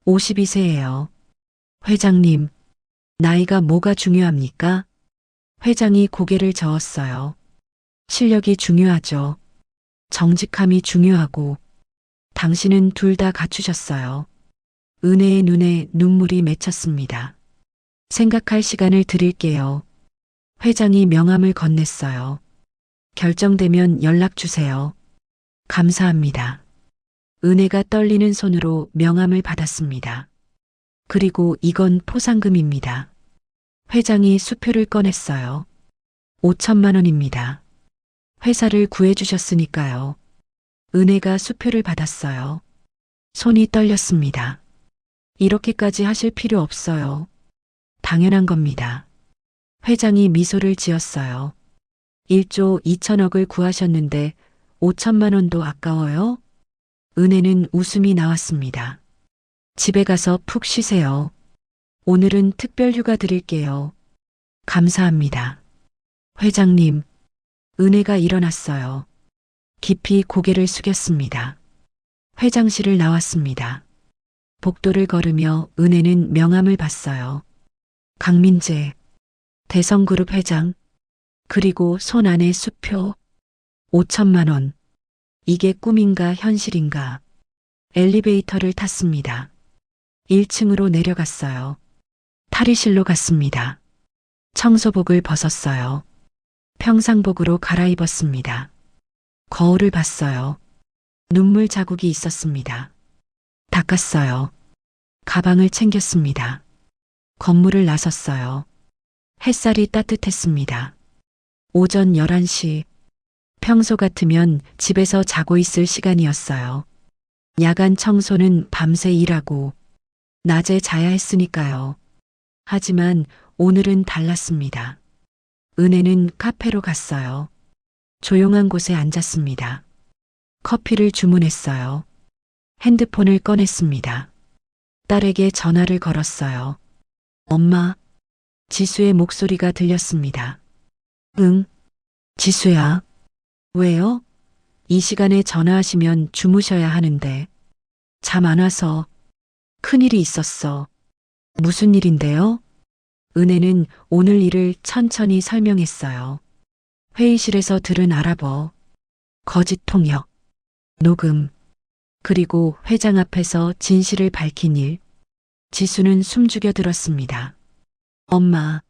52세예요. 회장님, 나이가 뭐가 중요합니까? 회장이 고개를 저었어요. 실력이 중요하죠. 정직함이 중요하고, 당신은 둘 다 갖추셨어요. 은혜의 눈에 눈물이 맺혔습니다. 생각할 시간을 드릴게요. 회장이 명함을 건넸어요. 결정되면 연락 주세요. 감사합니다. 은혜가 떨리는 손으로 명함을 받았습니다. 그리고 이건 포상금입니다. 회장이 수표를 꺼냈어요. 5천만 원입니다. 회사를 구해주셨으니까요. 은혜가 수표를 받았어요. 손이 떨렸습니다. 이렇게까지 하실 필요 없어요. 당연한 겁니다. 회장이 미소를 지었어요. 1조 2천억을 구하셨는데 5천만 원도 아까워요? 은혜는 웃음이 나왔습니다. 집에 가서 푹 쉬세요. 오늘은 특별 휴가 드릴게요. 감사합니다. 회장님, 은혜가 일어났어요. 깊이 고개를 숙였습니다. 회장실을 나왔습니다. 복도를 걸으며 은혜는 명함을 봤어요. 강민재, 대성그룹 회장, 그리고 손 안에 수표, 5천만 원. 이게 꿈인가 현실인가. 엘리베이터를 탔습니다. 1층으로 내려갔어요. 탈의실로 갔습니다. 청소복을 벗었어요. 평상복으로 갈아입었습니다. 거울을 봤어요. 눈물 자국이 있었습니다. 닦았어요. 가방을 챙겼습니다. 건물을 나섰어요. 햇살이 따뜻했습니다. 오전 11시. 평소 같으면 집에서 자고 있을 시간이었어요. 야간 청소는 밤새 일하고 낮에 자야 했으니까요. 하지만 오늘은 달랐습니다. 은혜는 카페로 갔어요. 조용한 곳에 앉았습니다. 커피를 주문했어요. 핸드폰을 꺼냈습니다. 딸에게 전화를 걸었어요. 엄마, 지수의 목소리가 들렸습니다. 응, 지수야. 왜요? 이 시간에 전화하시면 주무셔야 하는데. 잠 안 와서. 큰일이 있었어. 무슨 일인데요? 은혜는 오늘 일을 천천히 설명했어요. 회의실에서 들은 아랍어, 거짓 통역, 녹음, 그리고 회장 앞에서 진실을 밝힌 일. 지수는 숨죽여 들었습니다. 엄마,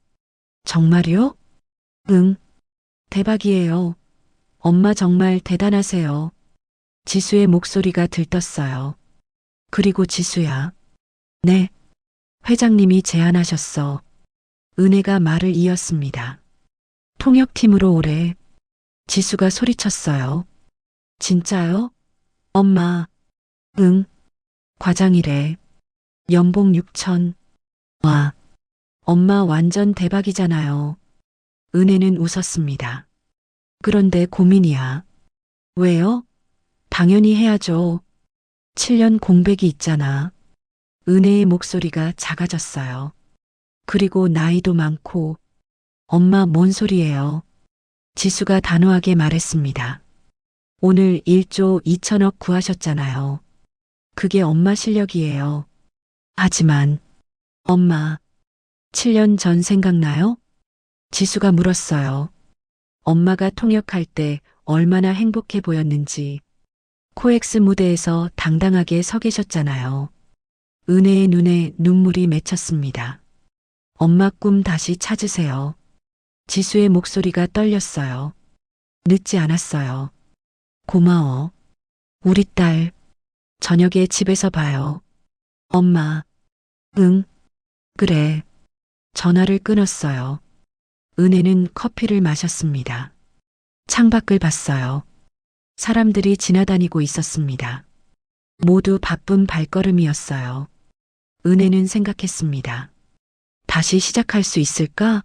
정말요? 응, 대박이에요. 엄마 정말 대단하세요. 지수의 목소리가 들떴어요. 그리고 지수야. 네, 회장님이 제안하셨어. 은혜가 말을 이었습니다. 통역팀으로 오래. 지수가 소리쳤어요. 진짜요? 엄마. 응. 과장이래. 연봉 6천. 와. 엄마 완전 대박이잖아요. 은혜는 웃었습니다. 그런데 고민이야. 왜요? 당연히 해야죠. 7년 공백이 있잖아. 은혜의 목소리가 작아졌어요. 그리고 나이도 많고. 엄마 뭔 소리예요? 지수가 단호하게 말했습니다. 오늘 1조 2천억 구하셨잖아요. 그게 엄마 실력이에요. 하지만 엄마, 7년 전 생각나요? 지수가 물었어요. 엄마가 통역할 때 얼마나 행복해 보였는지. 코엑스 무대에서 당당하게 서 계셨잖아요. 은혜의 눈에 눈물이 맺혔습니다. 엄마 꿈 다시 찾으세요. 지수의 목소리가 떨렸어요. 늦지 않았어요. 고마워. 우리 딸, 저녁에 집에서 봐요. 엄마, 응, 그래. 전화를 끊었어요. 은혜는 커피를 마셨습니다. 창밖을 봤어요. 사람들이 지나다니고 있었습니다. 모두 바쁜 발걸음이었어요. 은혜는 생각했습니다. 다시 시작할 수 있을까?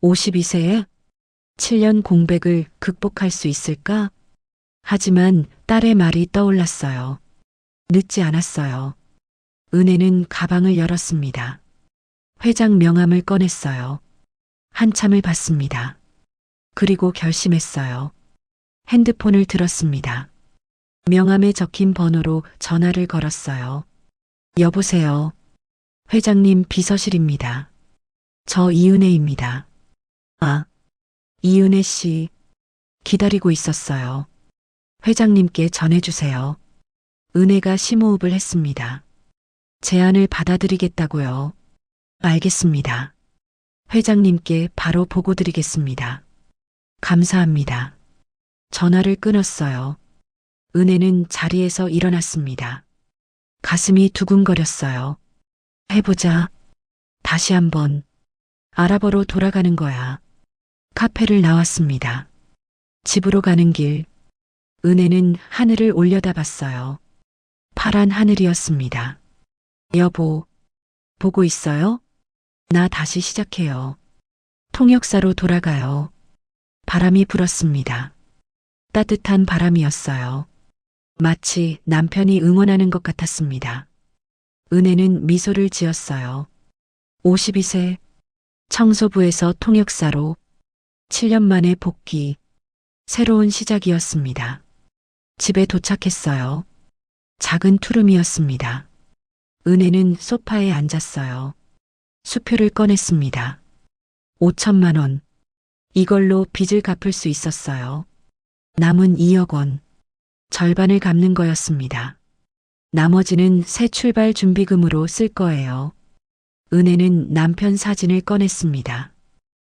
52세에 7년 공백을 극복할 수 있을까? 하지만 딸의 말이 떠올랐어요. 늦지 않았어요. 은혜는 가방을 열었습니다. 회장 명함을 꺼냈어요. 한참을 봤습니다. 그리고 결심했어요. 핸드폰을 들었습니다. 명함에 적힌 번호로 전화를 걸었어요. 여보세요. 회장님 비서실입니다. 저 이은혜입니다. 아, 이은혜 씨. 기다리고 있었어요. 회장님께 전해주세요. 은혜가 심호흡을 했습니다. 제안을 받아들이겠다고요. 알겠습니다. 회장님께 바로 보고 드리겠습니다. 감사합니다. 전화를 끊었어요. 은혜는 자리에서 일어났습니다. 가슴이 두근거렸어요. 해보자. 다시 한번. 아랍어로 돌아가는 거야. 카페를 나왔습니다. 집으로 가는 길. 은혜는 하늘을 올려다봤어요. 파란 하늘이었습니다. 여보, 보고 있어요? 나 다시 시작해요. 통역사로 돌아가요. 바람이 불었습니다. 따뜻한 바람이었어요. 마치 남편이 응원하는 것 같았습니다. 은혜는 미소를 지었어요. 52세, 청소부에서 통역사로 7년 만에 복귀, 새로운 시작이었습니다. 집에 도착했어요. 작은 투룸이었습니다. 은혜는 소파에 앉았어요. 수표를 꺼냈습니다. 5천만 원. 이걸로 빚을 갚을 수 있었어요. 남은 2억 원. 절반을 갚는 거였습니다. 나머지는 새 출발 준비금으로 쓸 거예요. 은혜는 남편 사진을 꺼냈습니다.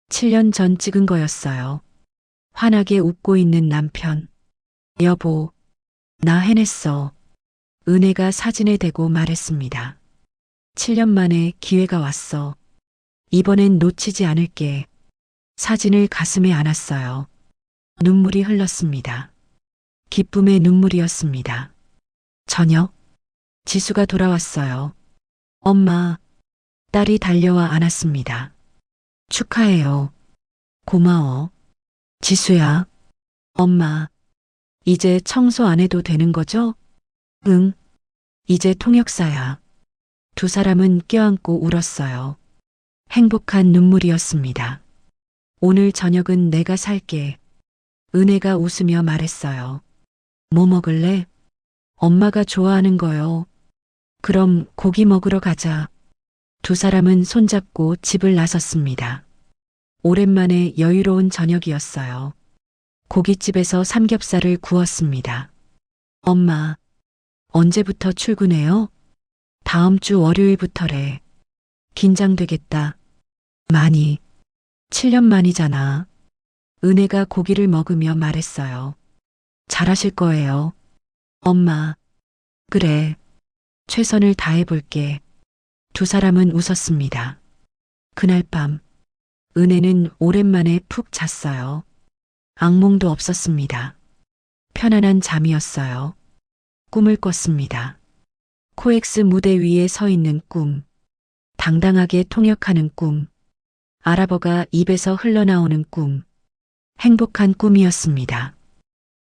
7년 전 찍은 거였어요. 환하게 웃고 있는 남편. 여보, 나 해냈어. 은혜가 사진에 대고 말했습니다. 7년 만에 기회가 왔어. 이번엔 놓치지 않을게. 사진을 가슴에 안았어요. 눈물이 흘렀습니다. 기쁨의 눈물이었습니다. 저녁, 지수가 돌아왔어요. 엄마, 딸이 달려와 안았습니다. 축하해요. 고마워. 지수야. 엄마, 이제 청소 안 해도 되는 거죠? 응. 이제 통역사야. 두 사람은 껴안고 울었어요. 행복한 눈물이었습니다. 오늘 저녁은 내가 살게. 은혜가 웃으며 말했어요. 뭐 먹을래? 엄마가 좋아하는 거요. 그럼 고기 먹으러 가자. 두 사람은 손잡고 집을 나섰습니다. 오랜만에 여유로운 저녁이었어요. 고깃집에서 삼겹살을 구웠습니다. 엄마, 언제부터 출근해요? 다음 주 월요일부터래. 긴장되겠다. 많이. 7년 만이잖아. 은혜가 고기를 먹으며 말했어요. 잘하실 거예요. 엄마. 그래. 최선을 다해볼게. 두 사람은 웃었습니다. 그날 밤, 은혜는 오랜만에 푹 잤어요. 악몽도 없었습니다. 편안한 잠이었어요. 꿈을 꿨습니다. 코엑스 무대 위에 서 있는 꿈. 당당하게 통역하는 꿈. 아랍어가 입에서 흘러나오는 꿈. 행복한 꿈이었습니다.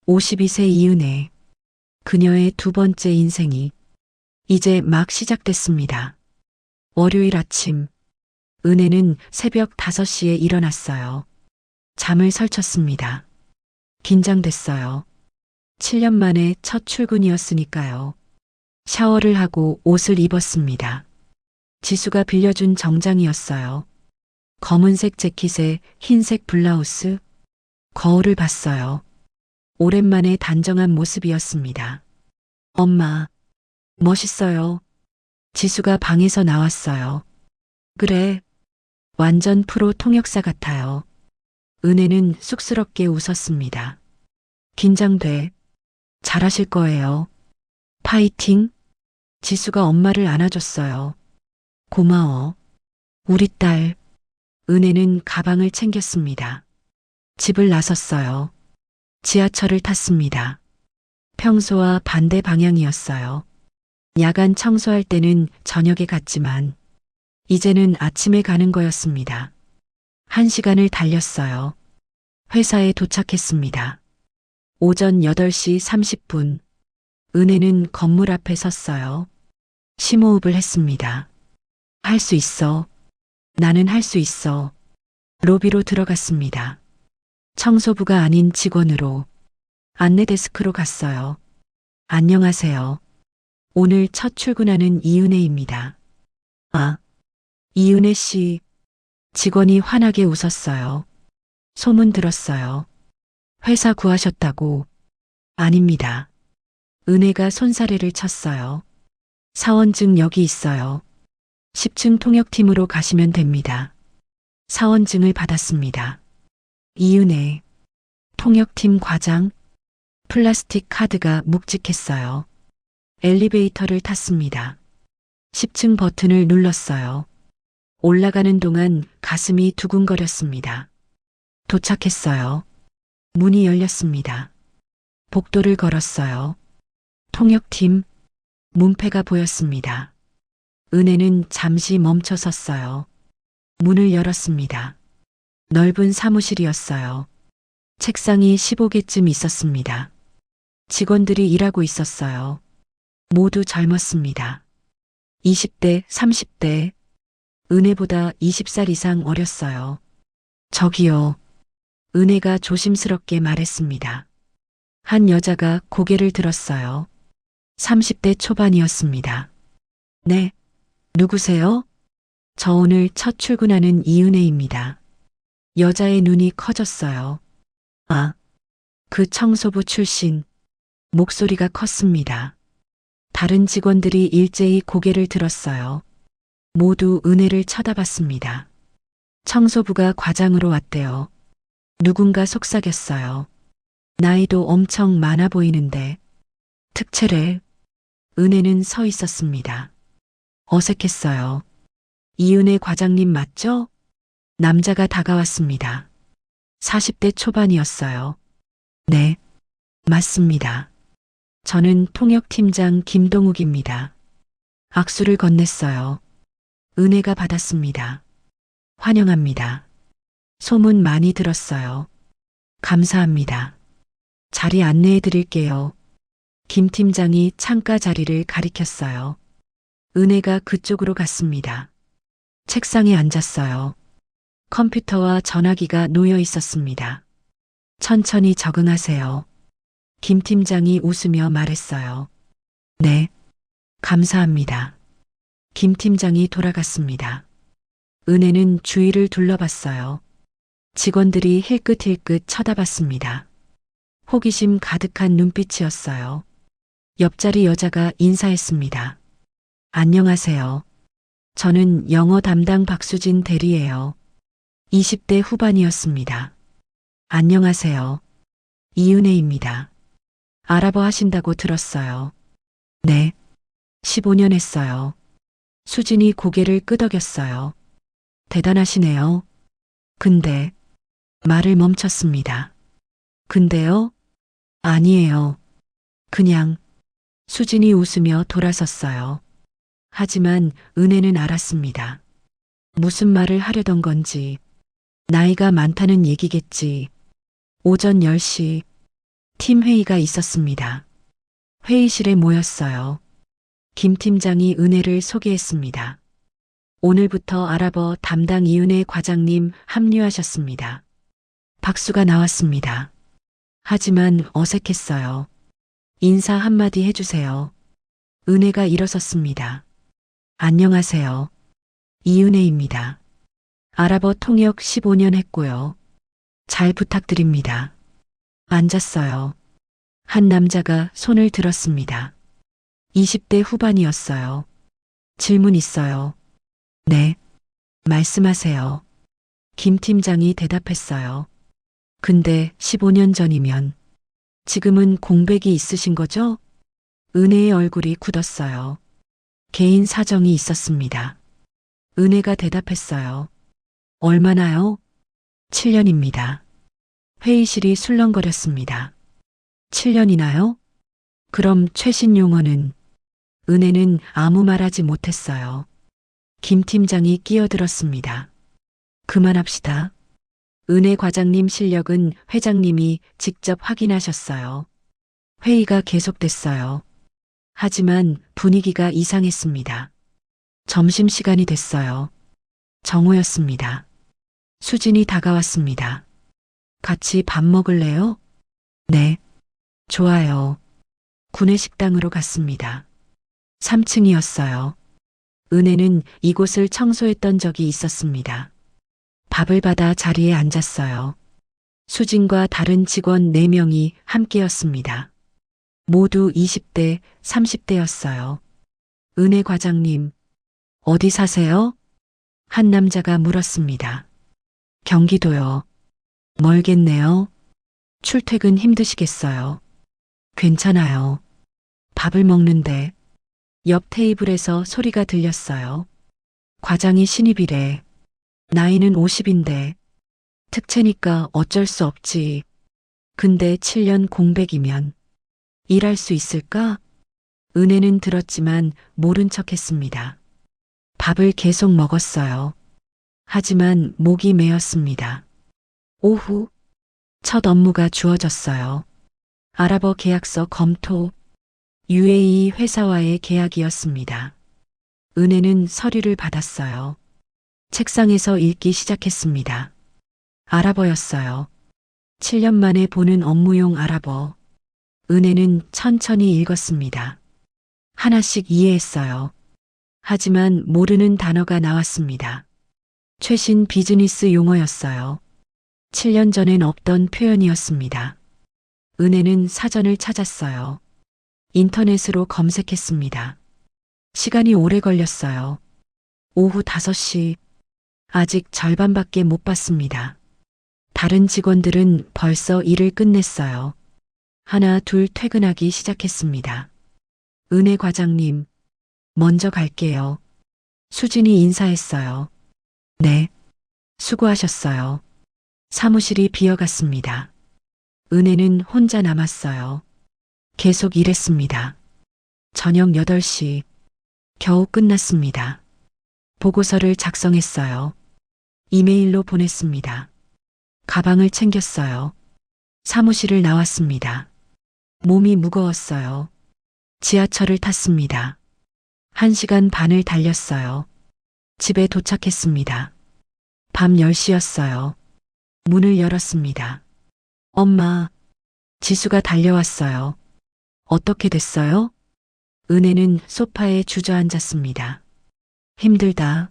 52세 이은혜. 그녀의 두 번째 인생이 이제 막 시작됐습니다. 월요일 아침, 은혜는 새벽 5시에 일어났어요. 잠을 설쳤습니다. 긴장됐어요. 7년 만에 첫 출근이었으니까요. 샤워를 하고 옷을 입었습니다. 지수가 빌려준 정장이었어요. 검은색 재킷에 흰색 블라우스. 거울을 봤어요. 오랜만에 단정한 모습이었습니다. 엄마, 멋있어요. 지수가 방에서 나왔어요. 그래, 완전 프로 통역사 같아요. 은혜는 쑥스럽게 웃었습니다. 긴장돼. 잘하실 거예요. 파이팅. 지수가 엄마를 안아줬어요. 고마워. 우리 딸. 은혜는 가방을 챙겼습니다. 집을 나섰어요. 지하철을 탔습니다. 평소와 반대 방향이었어요. 야간 청소할 때는 저녁에 갔지만 이제는 아침에 가는 거였습니다. 1시간을 달렸어요. 회사에 도착했습니다. 오전 8시 30분. 은혜는 건물 앞에 섰어요. 심호흡을 했습니다. 할 수 있어. 나는 할 수 있어. 로비로 들어갔습니다. 청소부가 아닌 직원으로 안내 데스크로 갔어요. 안녕하세요. 오늘 첫 출근하는 이은혜입니다. 아, 이은혜 씨. 직원이 환하게 웃었어요. 소문 들었어요. 회사 구하셨다고. 아닙니다. 은혜가 손사래를 쳤어요. 사원증 여기 있어요. 10층 통역팀으로 가시면 됩니다. 사원증을 받았습니다. 이은혜. 통역팀 과장. 플라스틱 카드가 묵직했어요. 엘리베이터를 탔습니다. 10층 버튼을 눌렀어요. 올라가는 동안 가슴이 두근거렸습니다. 도착했어요. 문이 열렸습니다. 복도를 걸었어요. 통역팀. 문패가 보였습니다. 은혜는 잠시 멈춰 섰어요. 문을 열었습니다. 넓은 사무실이었어요. 책상이 15개쯤 있었습니다. 직원들이 일하고 있었어요. 모두 젊었습니다. 20대, 30대. 은혜보다 20살 이상 어렸어요. 저기요. 은혜가 조심스럽게 말했습니다. 한 여자가 고개를 들었어요. 30대 초반이었습니다. 네. 누구세요? 저 오늘 첫 출근하는 이은혜입니다. 여자의 눈이 커졌어요. 아, 그 청소부 출신. 목소리가 컸습니다. 다른 직원들이 일제히 고개를 들었어요. 모두 은혜를 쳐다봤습니다. 청소부가 과장으로 왔대요. 누군가 속삭였어요. 나이도 엄청 많아 보이는데. 특채래. 은혜는 서 있었습니다. 어색했어요. 이은혜 과장님 맞죠? 남자가 다가왔습니다. 40대 초반이었어요. 네, 맞습니다. 저는 통역팀장 김동욱입니다. 악수를 건넸어요. 은혜가 받았습니다. 환영합니다. 소문 많이 들었어요. 감사합니다. 자리 안내해 드릴게요. 김 팀장이 창가 자리를 가리켰어요. 은혜가 그쪽으로 갔습니다. 책상에 앉았어요. 컴퓨터와 전화기가 놓여 있었습니다. 천천히 적응하세요. 김 팀장이 웃으며 말했어요. 네, 감사합니다. 김 팀장이 돌아갔습니다. 은혜는 주위를 둘러봤어요. 직원들이 힐끗힐끗 쳐다봤습니다. 호기심 가득한 눈빛이었어요. 옆자리 여자가 인사했습니다. 안녕하세요. 저는 영어 담당 박수진 대리예요. 20대 후반이었습니다. 안녕하세요. 이은혜입니다. 아랍어 하신다고 들었어요. 네. 15년 했어요. 수진이 고개를 끄덕였어요. 대단하시네요. 근데 말을 멈췄습니다. 근데요? 아니에요. 그냥 수진이 웃으며 돌아섰어요. 하지만 은혜는 알았습니다. 무슨 말을 하려던 건지. 나이가 많다는 얘기겠지. 오전 10시 팀 회의가 있었습니다. 회의실에 모였어요. 김 팀장이 은혜를 소개했습니다. 오늘부터 아랍어 담당 이은혜 과장님 합류하셨습니다. 박수가 나왔습니다. 하지만 어색했어요. 인사 한마디 해주세요. 은혜가 일어섰습니다. 안녕하세요. 이은혜입니다. 아랍어 통역 15년 했고요. 잘 부탁드립니다. 앉았어요. 한 남자가 손을 들었습니다. 20대 후반이었어요. 질문 있어요. 네. 말씀하세요. 김 팀장이 대답했어요. 근데 15년 전이면 지금은 공백이 있으신 거죠? 은혜의 얼굴이 굳었어요. 개인 사정이 있었습니다. 은혜가 대답했어요. 얼마나요? 7년입니다. 회의실이 술렁거렸습니다. 7년이나요? 그럼 최신 용어는? 은혜는 아무 말하지 못했어요. 김 팀장이 끼어들었습니다. 그만합시다. 은혜 과장님 실력은 회장님이 직접 확인하셨어요. 회의가 계속됐어요. 하지만 분위기가 이상했습니다. 점심시간이 됐어요. 정오였습니다. 수진이 다가왔습니다. 같이 밥 먹을래요? 네. 좋아요. 구내식당으로 갔습니다. 3층이었어요. 은혜는 이곳을 청소했던 적이 있었습니다. 밥을 받아 자리에 앉았어요. 수진과 다른 직원 4명이 함께였습니다. 모두 20대, 30대였어요. 은혜 과장님, 어디 사세요? 한 남자가 물었습니다. 경기도요. 멀겠네요. 출퇴근 힘드시겠어요. 괜찮아요. 밥을 먹는데 옆 테이블에서 소리가 들렸어요. 과장이 신입이래. 나이는 50인데 특채니까 어쩔 수 없지. 근데 7년 공백이면 일할 수 있을까? 은혜는 들었지만 모른 척했습니다. 밥을 계속 먹었어요. 하지만 목이 메었습니다. 오후 첫 업무가 주어졌어요. 아랍어 계약서 검토. UAE 회사와의 계약이었습니다. 은혜는 서류를 받았어요. 책상에서 읽기 시작했습니다. 아랍어였어요. 7년 만에 보는 업무용 아랍어. 은혜는 천천히 읽었습니다. 하나씩 이해했어요. 하지만 모르는 단어가 나왔습니다. 최신 비즈니스 용어였어요. 7년 전엔 없던 표현이었습니다. 은혜는 사전을 찾았어요. 인터넷으로 검색했습니다. 시간이 오래 걸렸어요. 오후 5시. 아직 절반밖에 못 봤습니다. 다른 직원들은 벌써 일을 끝냈어요. 하나, 둘 퇴근하기 시작했습니다. 은혜 과장님, 먼저 갈게요. 수진이 인사했어요. 네, 수고하셨어요. 사무실이 비어갔습니다. 은혜는 혼자 남았어요. 계속 일했습니다. 저녁 8시. 겨우 끝났습니다. 보고서를 작성했어요. 이메일로 보냈습니다. 가방을 챙겼어요. 사무실을 나왔습니다. 몸이 무거웠어요. 지하철을 탔습니다. 1시간 반을 달렸어요. 집에 도착했습니다. 밤 10시였어요. 문을 열었습니다. 엄마, 지수가 달려왔어요. 어떻게 됐어요? 은혜는 소파에 주저앉았습니다. 힘들다.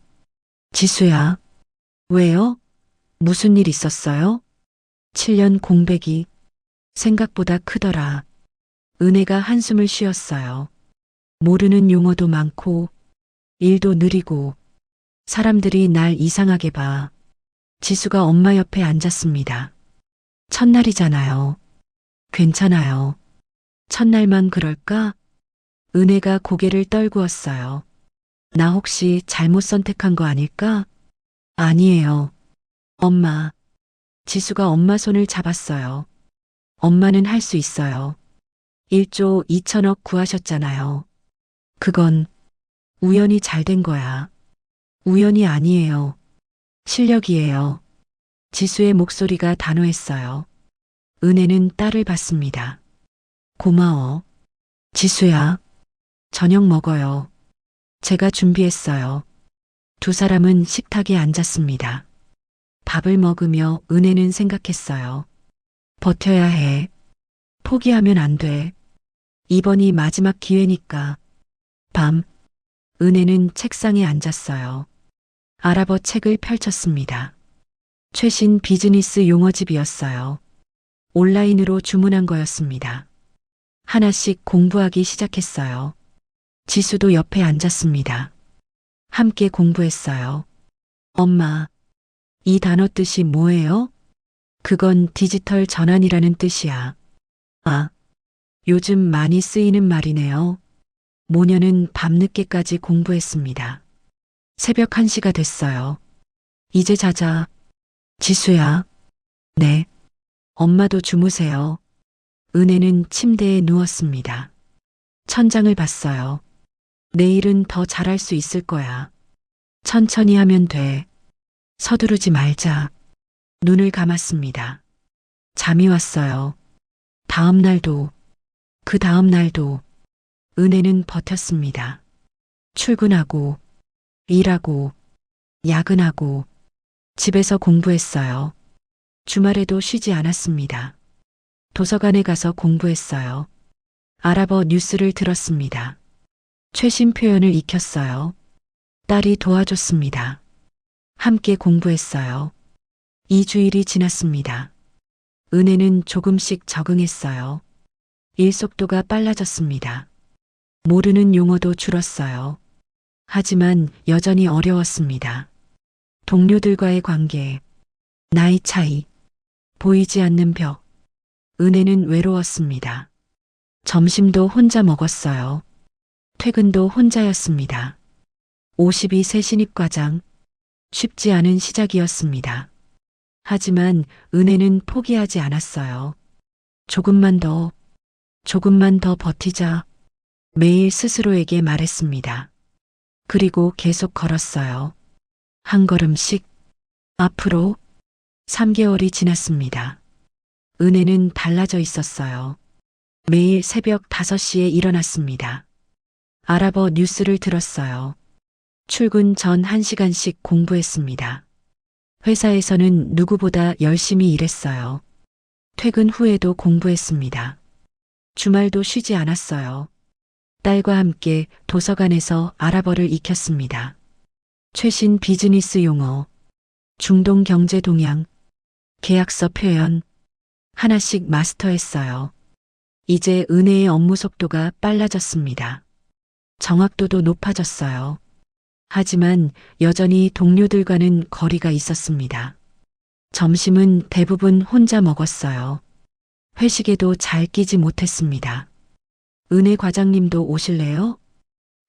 지수야. 왜요? 무슨 일 있었어요? 7년 공백이 생각보다 크더라. 은혜가 한숨을 쉬었어요. 모르는 용어도 많고 일도 느리고 사람들이 날 이상하게 봐. 지수가 엄마 옆에 앉았습니다. 첫날이잖아요. 괜찮아요. 첫날만 그럴까? 은혜가 고개를 떨구었어요. 나 혹시 잘못 선택한 거 아닐까? 아니에요. 엄마. 지수가 엄마 손을 잡았어요. 엄마는 할 수 있어요. 1조 2천억 구하셨잖아요. 그건 우연히 잘 된 거야. 우연이 아니에요. 실력이에요. 지수의 목소리가 단호했어요. 은혜는 딸을 봤습니다. 고마워. 지수야. 저녁 먹어요. 제가 준비했어요. 두 사람은 식탁에 앉았습니다. 밥을 먹으며 은혜는 생각했어요. 버텨야 해. 포기하면 안 돼. 이번이 마지막 기회니까. 밤. 은혜는 책상에 앉았어요. 아랍어 책을 펼쳤습니다. 최신 비즈니스 용어집이었어요. 온라인으로 주문한 거였습니다. 하나씩 공부하기 시작했어요. 지수도 옆에 앉았습니다. 함께 공부했어요. 엄마, 이 단어 뜻이 뭐예요? 그건 디지털 전환이라는 뜻이야. 아, 요즘 많이 쓰이는 말이네요. 모녀는 밤늦게까지 공부했습니다. 새벽 1시가 됐어요. 이제 자자. 지수야. 네. 엄마도 주무세요. 은혜는 침대에 누웠습니다. 천장을 봤어요. 내일은 더 잘할 수 있을 거야. 천천히 하면 돼. 서두르지 말자. 눈을 감았습니다. 잠이 왔어요. 다음 날도, 그 다음 날도 은혜는 버텼습니다. 출근하고, 일하고, 야근하고, 집에서 공부했어요. 주말에도 쉬지 않았습니다. 도서관에 가서 공부했어요. 알아버 뉴스를 들었습니다. 최신 표현을 익혔어요. 딸이 도와줬습니다. 함께 공부했어요. 2주일이 지났습니다. 은혜는 조금씩 적응했어요. 일 속도가 빨라졌습니다. 모르는 용어도 줄었어요. 하지만 여전히 어려웠습니다. 동료들과의 관계, 나이 차이, 보이지 않는 벽. 은혜는 외로웠습니다. 점심도 혼자 먹었어요. 퇴근도 혼자였습니다. 52세 신입과장. 쉽지 않은 시작이었습니다. 하지만 은혜는 포기하지 않았어요. 조금만 더 버티자. 매일 스스로에게 말했습니다. 그리고 계속 걸었어요. 한 걸음씩. 앞으로 3개월이 지났습니다. 은혜는 달라져 있었어요. 매일 새벽 5시에 일어났습니다. 알아버 뉴스를 들었어요. 출근 전 1시간씩 공부했습니다. 회사에서는 누구보다 열심히 일했어요. 퇴근 후에도 공부했습니다. 주말도 쉬지 않았어요. 딸과 함께 도서관에서 알아버를 익혔습니다. 최신 비즈니스 용어, 중동 경제 동향, 계약서 표현, 하나씩 마스터했어요. 이제 은혜의 업무 속도가 빨라졌습니다. 정확도도 높아졌어요. 하지만 여전히 동료들과는 거리가 있었습니다. 점심은 대부분 혼자 먹었어요. 회식에도 잘 끼지 못했습니다. 은혜 과장님도 오실래요?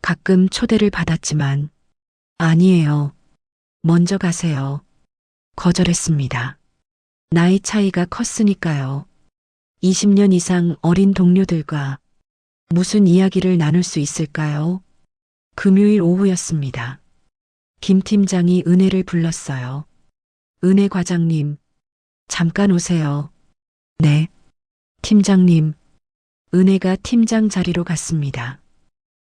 가끔 초대를 받았지만, 아니에요. 먼저 가세요. 거절했습니다. 나이 차이가 컸으니까요. 20년 이상 어린 동료들과 무슨 이야기를 나눌 수 있을까요? 금요일 오후였습니다. 김 팀장이 은혜를 불렀어요. 은혜 과장님, 잠깐 오세요. 네. 팀장님. 은혜가 팀장 자리로 갔습니다.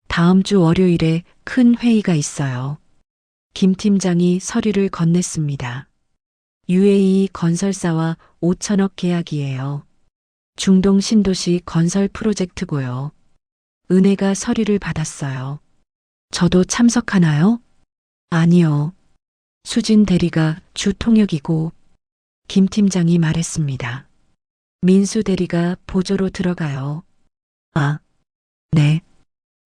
다음 주 월요일에 큰 회의가 있어요. 김 팀장이 서류를 건넸습니다. UAE 건설사와 5천억 계약이에요. 중동 신도시 건설 프로젝트고요. 은혜가 서류를 받았어요. 저도 참석하나요? 아니요. 수진 대리가 주 통역이고 김 팀장이 말했습니다. 민수 대리가 보조로 들어가요. 아, 네.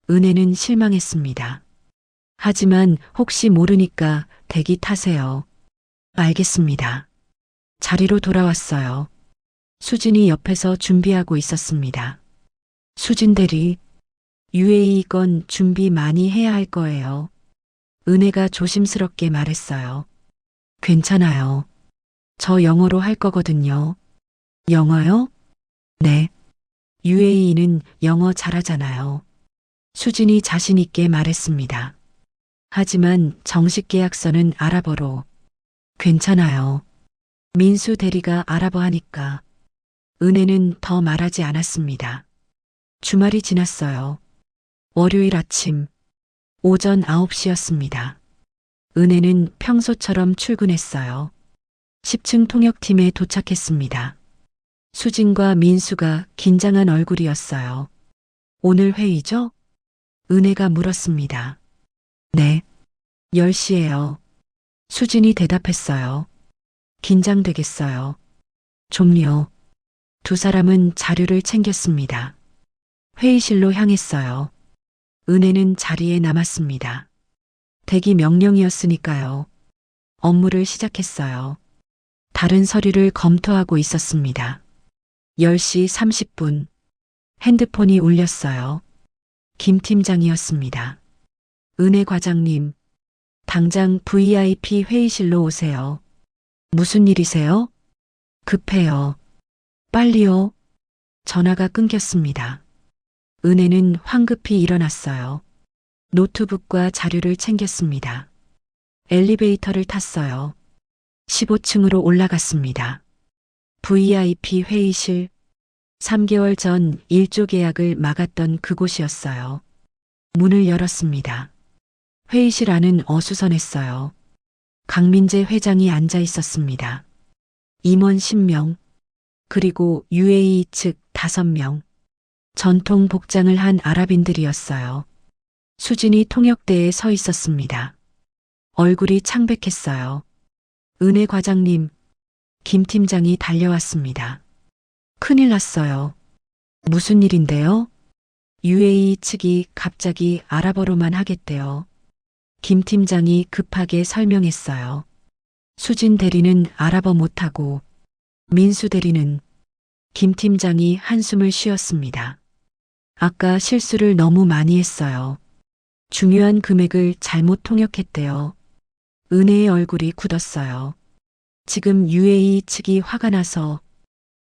은혜는 실망했습니다. 하지만 혹시 모르니까 대기 타세요. 알겠습니다. 자리로 돌아왔어요. 수진이 옆에서 준비하고 있었습니다. 수진 대리, UAE 건 준비 많이 해야 할 거예요. 은혜가 조심스럽게 말했어요. 괜찮아요. 저 영어로 할 거거든요. 영어요? 네. UAE는 영어 잘하잖아요. 수진이 자신 있게 말했습니다. 하지만 정식 계약서는 아랍어로. 괜찮아요. 민수 대리가 아랍어 하니까. 은혜는 더 말하지 않았습니다. 주말이 지났어요. 월요일 아침, 오전 9시였습니다. 은혜는 평소처럼 출근했어요. 10층 통역팀에 도착했습니다. 수진과 민수가 긴장한 얼굴이었어요. 오늘 회의죠? 은혜가 물었습니다. 네. 10시예요. 수진이 대답했어요. 긴장되겠어요. 좀요. 두 사람은 자료를 챙겼습니다. 회의실로 향했어요. 은혜는 자리에 남았습니다. 대기 명령이었으니까요. 업무를 시작했어요. 다른 서류를 검토하고 있었습니다. 10시 30분. 핸드폰이 울렸어요. 김 팀장이었습니다. 은혜 과장님, 당장 VIP 회의실로 오세요. 무슨 일이세요? 급해요. 빨리요. 전화가 끊겼습니다. 은혜는 황급히 일어났어요. 노트북과 자료를 챙겼습니다. 엘리베이터를 탔어요. 15층으로 올라갔습니다. VIP 회의실. 3개월 전 일조 계약을 막았던 그곳이었어요. 문을 열었습니다. 회의실 안은 어수선했어요. 강민재 회장이 앉아 있었습니다. 임원 10명, 그리고 UAE 측 5명. 전통 복장을 한 아랍인들이었어요. 수진이 통역대에 서 있었습니다. 얼굴이 창백했어요. 은혜 과장님, 김 팀장이 달려왔습니다. 큰일 났어요. 무슨 일인데요? UAE 측이 갑자기 아랍어로만 하겠대요. 김 팀장이 급하게 설명했어요. 수진 대리는 아랍어 못하고 민수 대리는. 김 팀장이 한숨을 쉬었습니다. 아까 실수를 너무 많이 했어요. 중요한 금액을 잘못 통역했대요. 은혜의 얼굴이 굳었어요. 지금 UAE 측이 화가 나서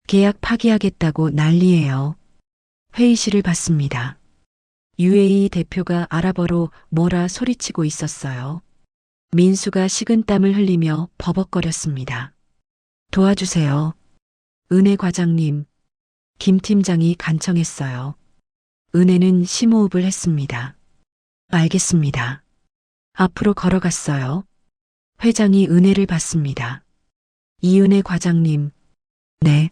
계약 파기하겠다고 난리예요. 회의실을 봤습니다. UAE 대표가 아랍어로 뭐라 소리치고 있었어요. 민수가 식은땀을 흘리며 버벅거렸습니다. 도와주세요. 은혜 과장님, 김 팀장이 간청했어요. 은혜는 심호흡을 했습니다. 알겠습니다. 앞으로 걸어갔어요. 회장이 은혜를 봤습니다. 이은혜 과장님. 네.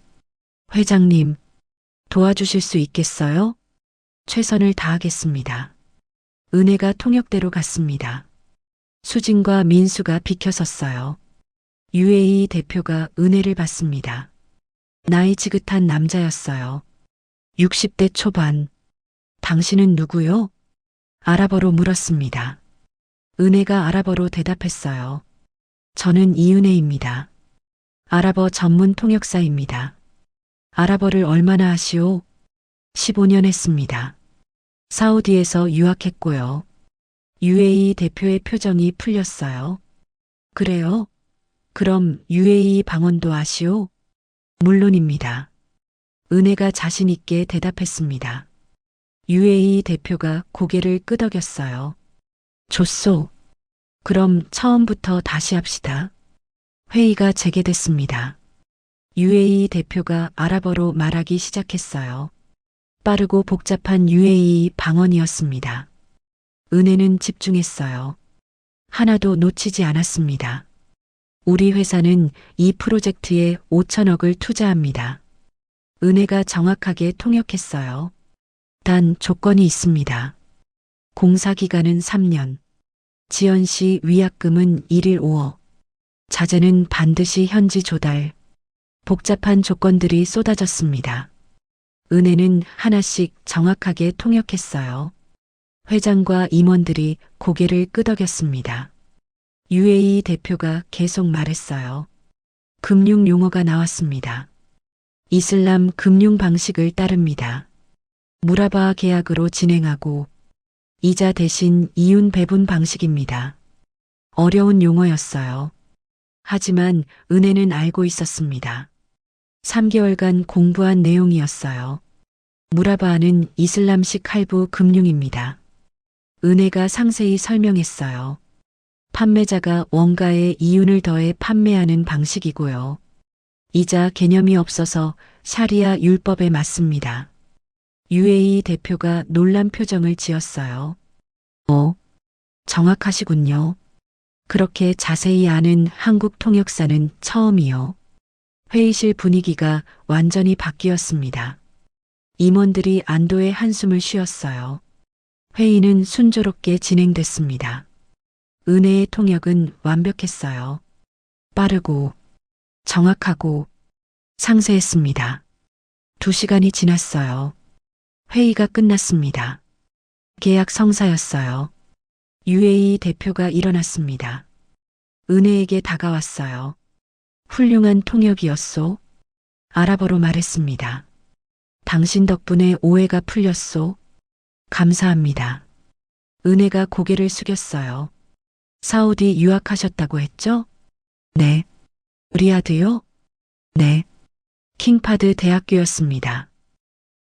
회장님, 도와주실 수 있겠어요? 최선을 다하겠습니다. 은혜가 통역대로 갔습니다. 수진과 민수가 비켜섰어요. UAE 대표가 은혜를 봤습니다. 나이 지긋한 남자였어요. 60대 초반. 당신은 누구요? 아랍어로 물었습니다. 은혜가 아랍어로 대답했어요. 저는 이은혜입니다. 아랍어 전문 통역사입니다. 아랍어를 얼마나 하시오? 15년 했습니다. 사우디에서 유학했고요. UAE 대표의 표정이 풀렸어요. 그래요? 그럼 UAE 방언도 아시오? 물론입니다. 은혜가 자신 있게 대답했습니다. UAE 대표가 고개를 끄덕였어요. 좋소. 그럼 처음부터 다시 합시다. 회의가 재개됐습니다. UAE 대표가 아랍어로 말하기 시작했어요. 빠르고 복잡한 UAE 방언이었습니다. 은혜는 집중했어요. 하나도 놓치지 않았습니다. 우리 회사는 이 프로젝트에 5천억을 투자합니다. 은혜가 정확하게 통역했어요. 단 조건이 있습니다. 공사 기간은 3년. 지연 시 위약금은 1일 5억. 자재는 반드시 현지 조달. 복잡한 조건들이 쏟아졌습니다. 은혜는 하나씩 정확하게 통역했어요. 회장과 임원들이 고개를 끄덕였습니다. UAE 대표가 계속 말했어요. 금융 용어가 나왔습니다. 이슬람 금융 방식을 따릅니다. 무라바 계약으로 진행하고 이자 대신 이윤 배분 방식입니다. 어려운 용어였어요. 하지만 은혜는 알고 있었습니다. 3개월간 공부한 내용이었어요. 무라바는 이슬람식 할부 금융입니다. 은혜가 상세히 설명했어요. 판매자가 원가에 이윤을 더해 판매하는 방식이고요. 이자 개념이 없어서 샤리아 율법에 맞습니다. UAE 대표가 놀란 표정을 지었어요. 정확하시군요. 그렇게 자세히 아는 한국 통역사는 처음이요. 회의실 분위기가 완전히 바뀌었습니다. 임원들이 안도의 한숨을 쉬었어요. 회의는 순조롭게 진행됐습니다. 은혜의 통역은 완벽했어요. 빠르고 정확하고 상세했습니다. 2시간이 지났어요. 회의가 끝났습니다. 계약 성사였어요. UAE 대표가 일어났습니다. 은혜에게 다가왔어요. 훌륭한 통역이었소. 아랍어로 말했습니다. 당신 덕분에 오해가 풀렸소. 감사합니다. 은혜가 고개를 숙였어요. 사우디 유학하셨다고 했죠? 네. 리야드요? 네. 킹파드 대학교였습니다.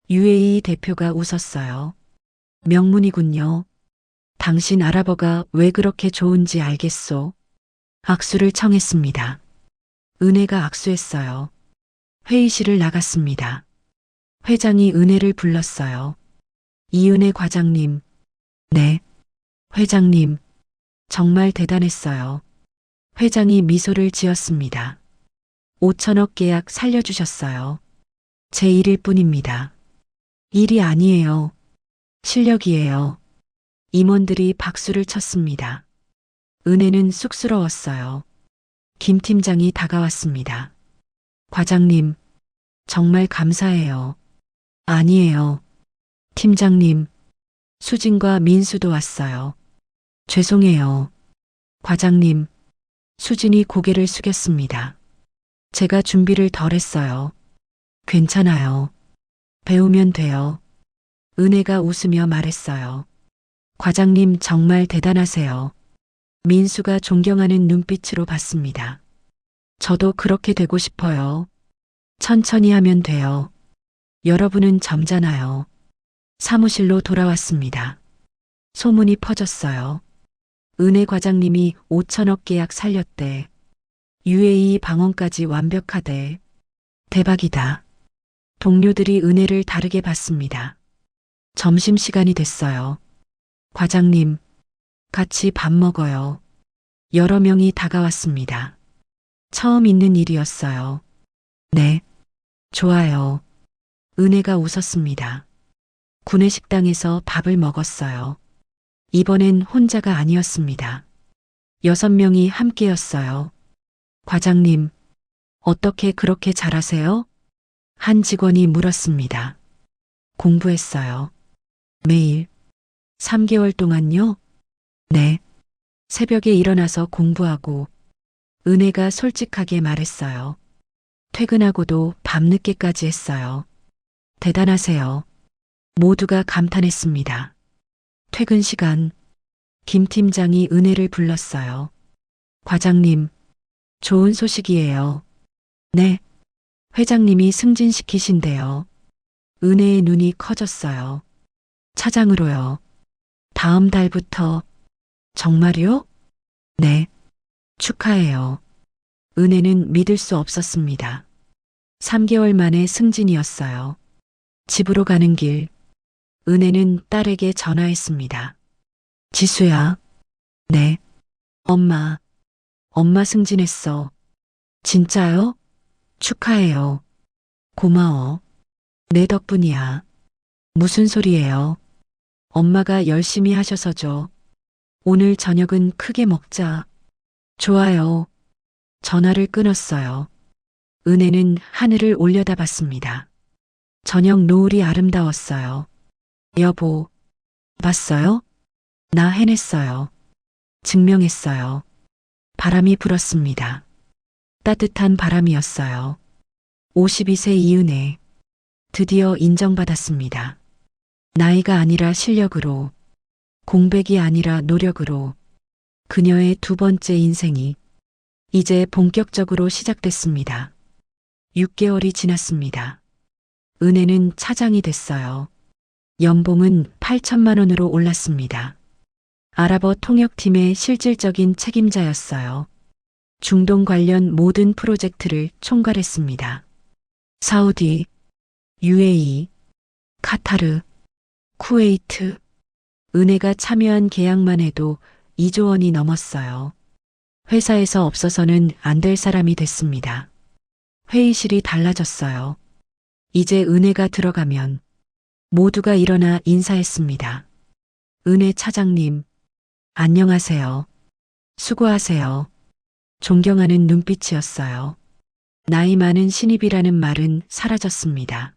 UAE 대표가 웃었어요. 명문이군요. 당신 아랍어가 왜 그렇게 좋은지 알겠소? 악수를 청했습니다. 은혜가 악수했어요. 회의실을 나갔습니다. 회장이 은혜를 불렀어요. 이은혜 과장님. 네. 회장님. 정말 대단했어요. 회장이 미소를 지었습니다. 5천억 계약 살려주셨어요. 제 일일 뿐입니다. 일이 아니에요. 실력이에요. 임원들이 박수를 쳤습니다. 은혜는 쑥스러웠어요. 김 팀장이 다가왔습니다. 과장님, 정말 감사해요. 아니에요. 팀장님, 수진과 민수도 왔어요. 죄송해요. 과장님, 수진이 고개를 숙였습니다. 제가 준비를 덜 했어요. 괜찮아요. 배우면 돼요. 은혜가 웃으며 말했어요. 과장님 정말 대단하세요. 민수가 존경하는 눈빛으로 봤습니다. 저도 그렇게 되고 싶어요. 천천히 하면 돼요. 여러분은 점잖아요. 사무실로 돌아왔습니다. 소문이 퍼졌어요. 은혜 과장님이 5천억 계약 살렸대. UAE 방언까지 완벽하대. 대박이다. 동료들이 은혜를 다르게 봤습니다. 점심시간이 됐어요. 과장님, 같이 밥 먹어요. 여러 명이 다가왔습니다. 처음 있는 일이었어요. 네, 좋아요. 은혜가 웃었습니다. 구내식당에서 밥을 먹었어요. 이번엔 혼자가 아니었습니다. 6명이 함께였어요. 과장님, 어떻게 그렇게 잘하세요? 한 직원이 물었습니다. 공부했어요. 매일. 3개월 동안요? 네. 새벽에 일어나서 공부하고 은혜가 솔직하게 말했어요. 퇴근하고도 밤늦게까지 했어요. 대단하세요. 모두가 감탄했습니다. 퇴근 시간, 김 팀장이 은혜를 불렀어요. 과장님, 좋은 소식이에요. 네. 회장님이 승진시키신대요. 은혜의 눈이 커졌어요. 차장으로요. 다음 달부터. 정말요? 네. 축하해요. 은혜는 믿을 수 없었습니다. 3개월 만에 승진이었어요. 집으로 가는 길, 은혜는 딸에게 전화했습니다. 지수야. 네. 엄마. 엄마 승진했어. 진짜요? 축하해요. 고마워. 내 덕분이야. 무슨 소리예요? 엄마가 열심히 하셔서죠. 오늘 저녁은 크게 먹자. 좋아요. 전화를 끊었어요. 은혜는 하늘을 올려다봤습니다. 저녁 노을이 아름다웠어요. 여보, 봤어요? 나 해냈어요. 증명했어요. 바람이 불었습니다. 따뜻한 바람이었어요. 52세 이은혜. 드디어 인정받았습니다. 나이가 아니라 실력으로, 공백이 아니라 노력으로 그녀의 두 번째 인생이 이제 본격적으로 시작됐습니다. 6개월이 지났습니다. 은혜는 차장이 됐어요. 연봉은 8천만 원으로 올랐습니다. 아랍어 통역팀의 실질적인 책임자였어요. 중동 관련 모든 프로젝트를 총괄했습니다. 사우디, UAE, 카타르, 쿠웨이트, 은혜가 참여한 계약만 해도 2조 원이 넘었어요. 회사에서 없어서는 안 될 사람이 됐습니다. 회의실이 달라졌어요. 이제 은혜가 들어가면 모두가 일어나 인사했습니다. 은혜 차장님, 안녕하세요. 수고하세요. 존경하는 눈빛이었어요. 나이 많은 신입이라는 말은 사라졌습니다.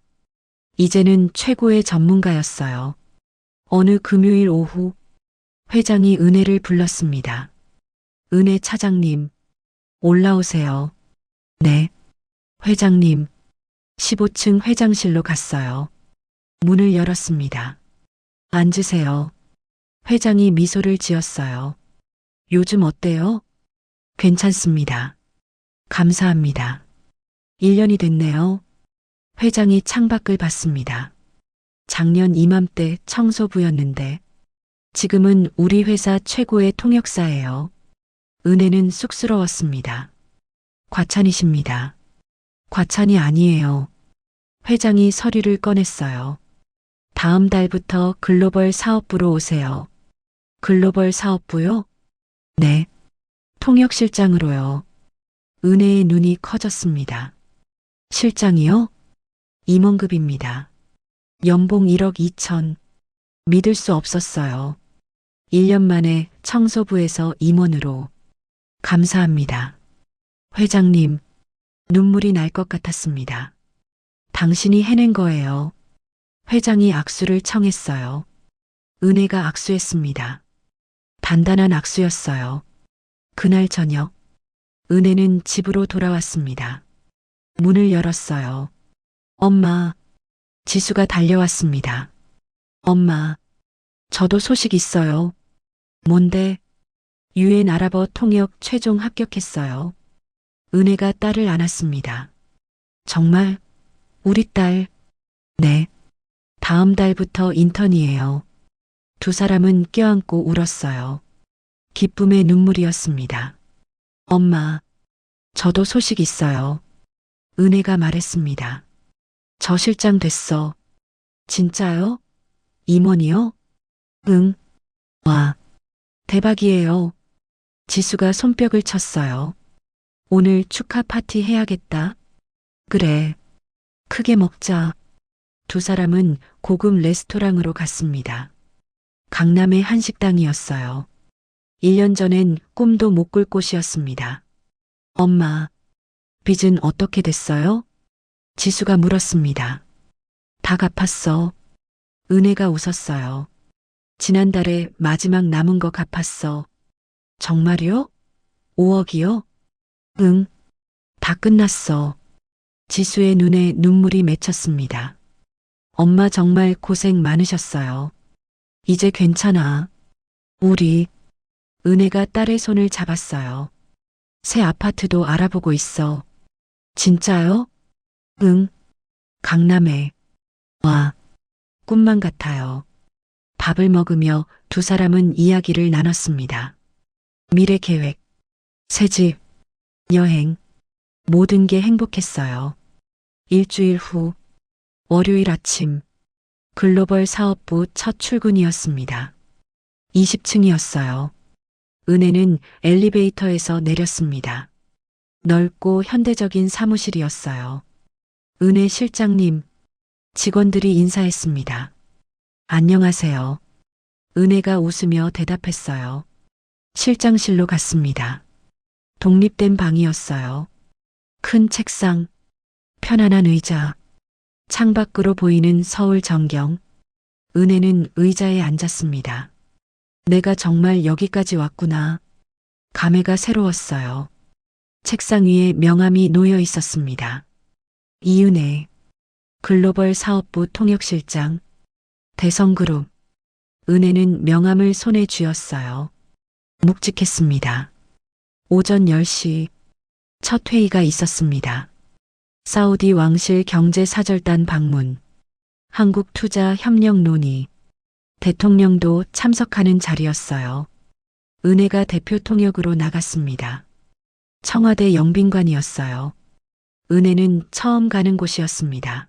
이제는 최고의 전문가였어요. 어느 금요일 오후 회장이 은혜를 불렀습니다. 은혜 차장님, 올라오세요. 네. 회장님, 15층 회장실로 갔어요. 문을 열었습니다. 앉으세요. 회장이 미소를 지었어요. 요즘 어때요? 괜찮습니다. 감사합니다. 1년이 됐네요. 회장이 창밖을 봤습니다. 작년 이맘때 청소부였는데 지금은 우리 회사 최고의 통역사예요. 은혜는 쑥스러웠습니다. 과찬이십니다. 과찬이 아니에요. 회장이 서류를 꺼냈어요. 다음 달부터 글로벌 사업부로 오세요. 글로벌 사업부요? 네. 통역실장으로요. 은혜의 눈이 커졌습니다. 실장이요? 임원급입니다. 연봉 1억 2천. 믿을 수 없었어요. 1년 만에 청소부에서 임원으로. 감사합니다. 회장님, 눈물이 날 것 같았습니다. 당신이 해낸 거예요. 회장이 악수를 청했어요. 은혜가 악수했습니다. 단단한 악수였어요. 그날 저녁, 은혜는 집으로 돌아왔습니다. 문을 열었어요. 엄마, 지수가 달려왔습니다. 엄마, 저도 소식 있어요. 뭔데? 유엔 아랍어 통역 최종 합격했어요. 은혜가 딸을 안았습니다. 정말? 우리 딸? 네. 다음 달부터 인턴이에요. 두 사람은 껴안고 울었어요. 기쁨의 눈물이었습니다. 엄마, 저도 소식 있어요. 은혜가 말했습니다. 저 실장 됐어. 진짜요? 임원이요? 응. 와, 대박이에요. 지수가 손뼉을 쳤어요. 오늘 축하 파티 해야겠다. 그래. 크게 먹자. 두 사람은 고급 레스토랑으로 갔습니다. 강남의 한식당이었어요. 1년 전엔 꿈도 못 꿀 곳이었습니다. 엄마, 빚은 어떻게 됐어요? 지수가 물었습니다. 다 갚았어. 은혜가 웃었어요. 지난달에 마지막 남은 거 갚았어. 정말요? 5억이요? 응, 다 끝났어. 지수의 눈에 눈물이 맺혔습니다. 엄마 정말 고생 많으셨어요. 이제 괜찮아. 우리, 은혜가 딸의 손을 잡았어요. 새 아파트도 알아보고 있어. 진짜요? 응, 강남에. 와, 꿈만 같아요. 밥을 먹으며 두 사람은 이야기를 나눴습니다. 미래 계획, 새집, 여행, 모든 게 행복했어요. 일주일 후, 월요일 아침, 글로벌 사업부 첫 출근이었습니다. 20층이었어요. 은혜는 엘리베이터에서 내렸습니다. 넓고 현대적인 사무실이었어요. 은혜 실장님, 직원들이 인사했습니다. 안녕하세요. 은혜가 웃으며 대답했어요. 실장실로 갔습니다. 독립된 방이었어요. 큰 책상, 편안한 의자, 창밖으로 보이는 서울 전경. 은혜는 의자에 앉았습니다. 내가 정말 여기까지 왔구나. 감회가 새로웠어요. 책상 위에 명함이 놓여 있었습니다. 이은혜, 글로벌 사업부 통역실장, 대성그룹. 은혜는 명함을 손에 쥐었어요. 묵직했습니다. 오전 10시 첫 회의가 있었습니다. 사우디 왕실 경제사절단 방문, 한국 투자 협력 논의, 대통령도 참석하는 자리였어요. 은혜가 대표 통역으로 나갔습니다. 청와대 영빈관이었어요. 은혜는 처음 가는 곳이었습니다.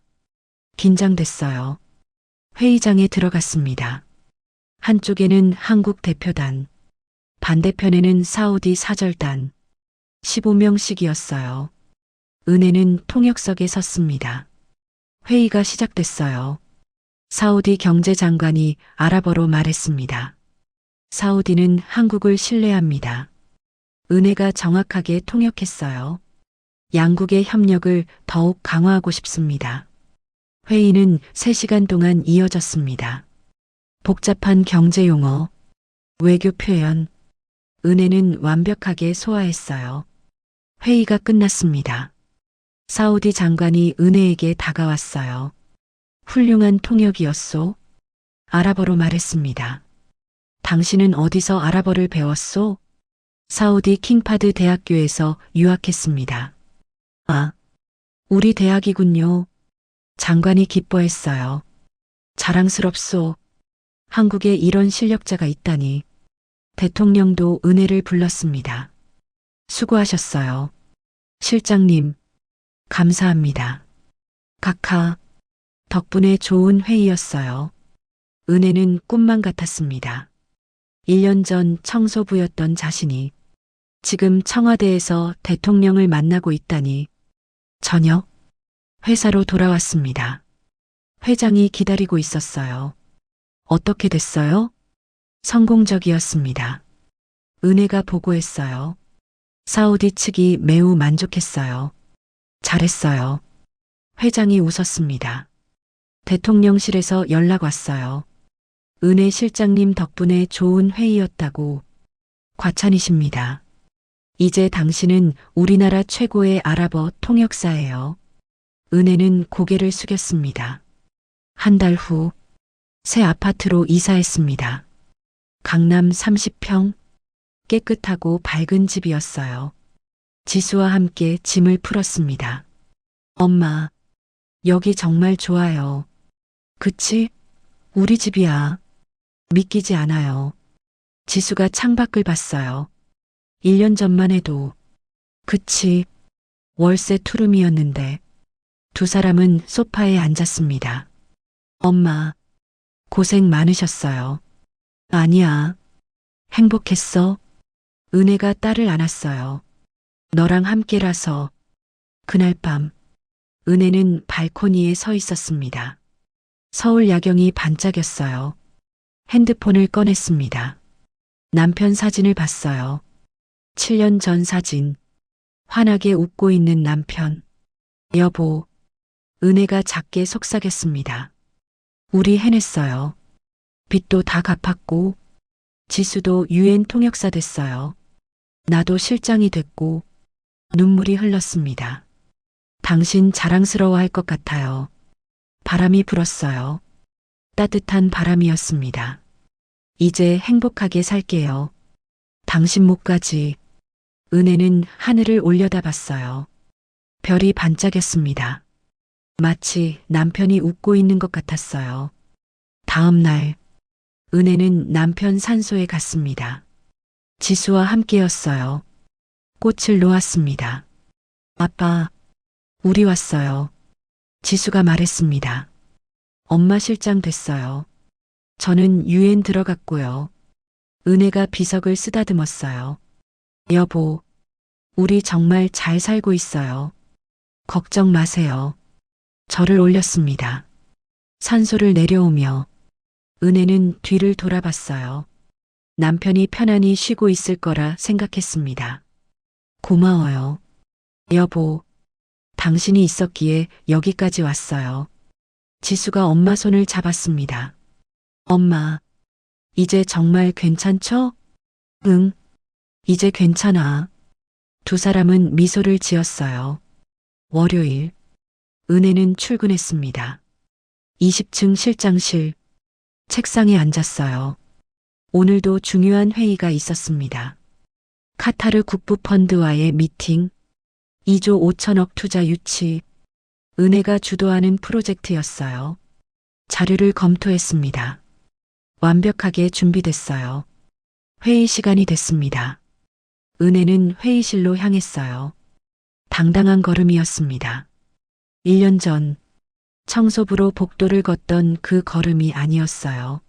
긴장됐어요. 회의장에 들어갔습니다. 한쪽에는 한국 대표단, 반대편에는 사우디 사절단, 15명씩이었어요. 은혜는 통역석에 섰습니다. 회의가 시작됐어요. 사우디 경제장관이 아랍어로 말했습니다. 사우디는 한국을 신뢰합니다. 은혜가 정확하게 통역했어요. 양국의 협력을 더욱 강화하고 싶습니다. 회의는 3시간 동안 이어졌습니다. 복잡한 경제 용어, 외교 표현, 은혜는 완벽하게 소화했어요. 회의가 끝났습니다. 사우디 장관이 은혜에게 다가왔어요. 훌륭한 통역이었소? 아랍어로 말했습니다. 당신은 어디서 아랍어를 배웠소? 사우디 킹파드 대학교에서 유학했습니다. 아, 우리 대학이군요. 장관이 기뻐했어요. 자랑스럽소. 한국에 이런 실력자가 있다니. 대통령도 은혜를 불렀습니다. 수고하셨어요. 실장님, 감사합니다. 각하, 덕분에 좋은 회의였어요. 은혜는 꿈만 같았습니다. 1년 전 청소부였던 자신이 지금 청와대에서 대통령을 만나고 있다니. 저녁, 회사로 돌아왔습니다. 회장이 기다리고 있었어요. 어떻게 됐어요? 성공적이었습니다. 은혜가 보고했어요. 사우디 측이 매우 만족했어요. 잘했어요. 회장이 웃었습니다. 대통령실에서 연락 왔어요. 은혜 실장님 덕분에 좋은 회의였다고. 과찬이십니다. 이제 당신은 우리나라 최고의 아랍어 통역사예요. 은혜는 고개를 숙였습니다. 한 달 후, 새 아파트로 이사했습니다. 강남 30평, 깨끗하고 밝은 집이었어요. 지수와 함께 짐을 풀었습니다. 엄마, 여기 정말 좋아요. 그치? 우리 집이야. 믿기지 않아요. 지수가 창밖을 봤어요. 1년 전만 해도. 그치? 월세 투룸이었는데. 두 사람은 소파에 앉았습니다. 엄마, 고생 많으셨어요. 아니야. 행복했어? 은혜가 딸을 안았어요. 너랑 함께라서. 그날 밤, 은혜는 발코니에 서 있었습니다. 서울 야경이 반짝였어요. 핸드폰을 꺼냈습니다. 남편 사진을 봤어요. 7년 전 사진. 환하게 웃고 있는 남편. 여보, 은혜가 작게 속삭였습니다. 우리 해냈어요. 빚도 다 갚았고, 지수도 유엔 통역사 됐어요. 나도 실장이 됐고, 눈물이 흘렀습니다. 당신 자랑스러워할 것 같아요. 바람이 불었어요. 따뜻한 바람이었습니다. 이제 행복하게 살게요. 당신 목까지. 은혜는 하늘을 올려다봤어요. 별이 반짝였습니다. 마치 남편이 웃고 있는 것 같았어요. 다음 날, 은혜는 남편 산소에 갔습니다. 지수와 함께였어요. 꽃을 놓았습니다. 아빠, 우리 왔어요. 지수가 말했습니다. 엄마 실장 됐어요. 저는 유엔 들어갔고요. 은혜가 비석을 쓰다듬었어요. 여보, 우리 정말 잘 살고 있어요. 걱정 마세요. 저를 올렸습니다. 산소를 내려오며 은혜는 뒤를 돌아봤어요. 남편이 편안히 쉬고 있을 거라 생각했습니다. 고마워요. 여보, 당신이 있었기에 여기까지 왔어요. 지수가 엄마 손을 잡았습니다. 엄마, 이제 정말 괜찮죠? 응, 이제 괜찮아. 두 사람은 미소를 지었어요. 월요일, 은혜는 출근했습니다. 20층 실장실, 책상에 앉았어요. 오늘도 중요한 회의가 있었습니다. 카타르 국부펀드와의 미팅, 2조 5천억 투자 유치, 은혜가 주도하는 프로젝트였어요. 자료를 검토했습니다. 완벽하게 준비됐어요. 회의 시간이 됐습니다. 은혜는 회의실로 향했어요. 당당한 걸음이었습니다. 1년 전 청소부로 복도를 걷던 그 걸음이 아니었어요.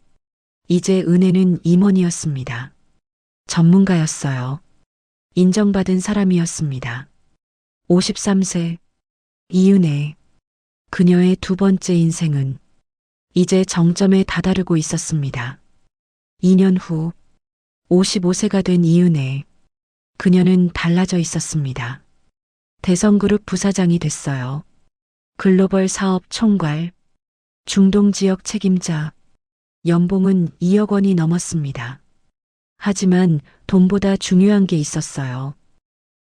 이제 은혜는 임원이었습니다. 전문가였어요. 인정받은 사람이었습니다. 53세 이은혜. 그녀의 두 번째 인생은 이제 정점에 다다르고 있었습니다. 2년 후 55세가 된 이은혜. 그녀는 달라져 있었습니다. 대성그룹 부사장이 됐어요. 글로벌 사업 총괄, 중동 지역 책임자, 연봉은 2억 원이 넘었습니다. 하지만 돈보다 중요한 게 있었어요.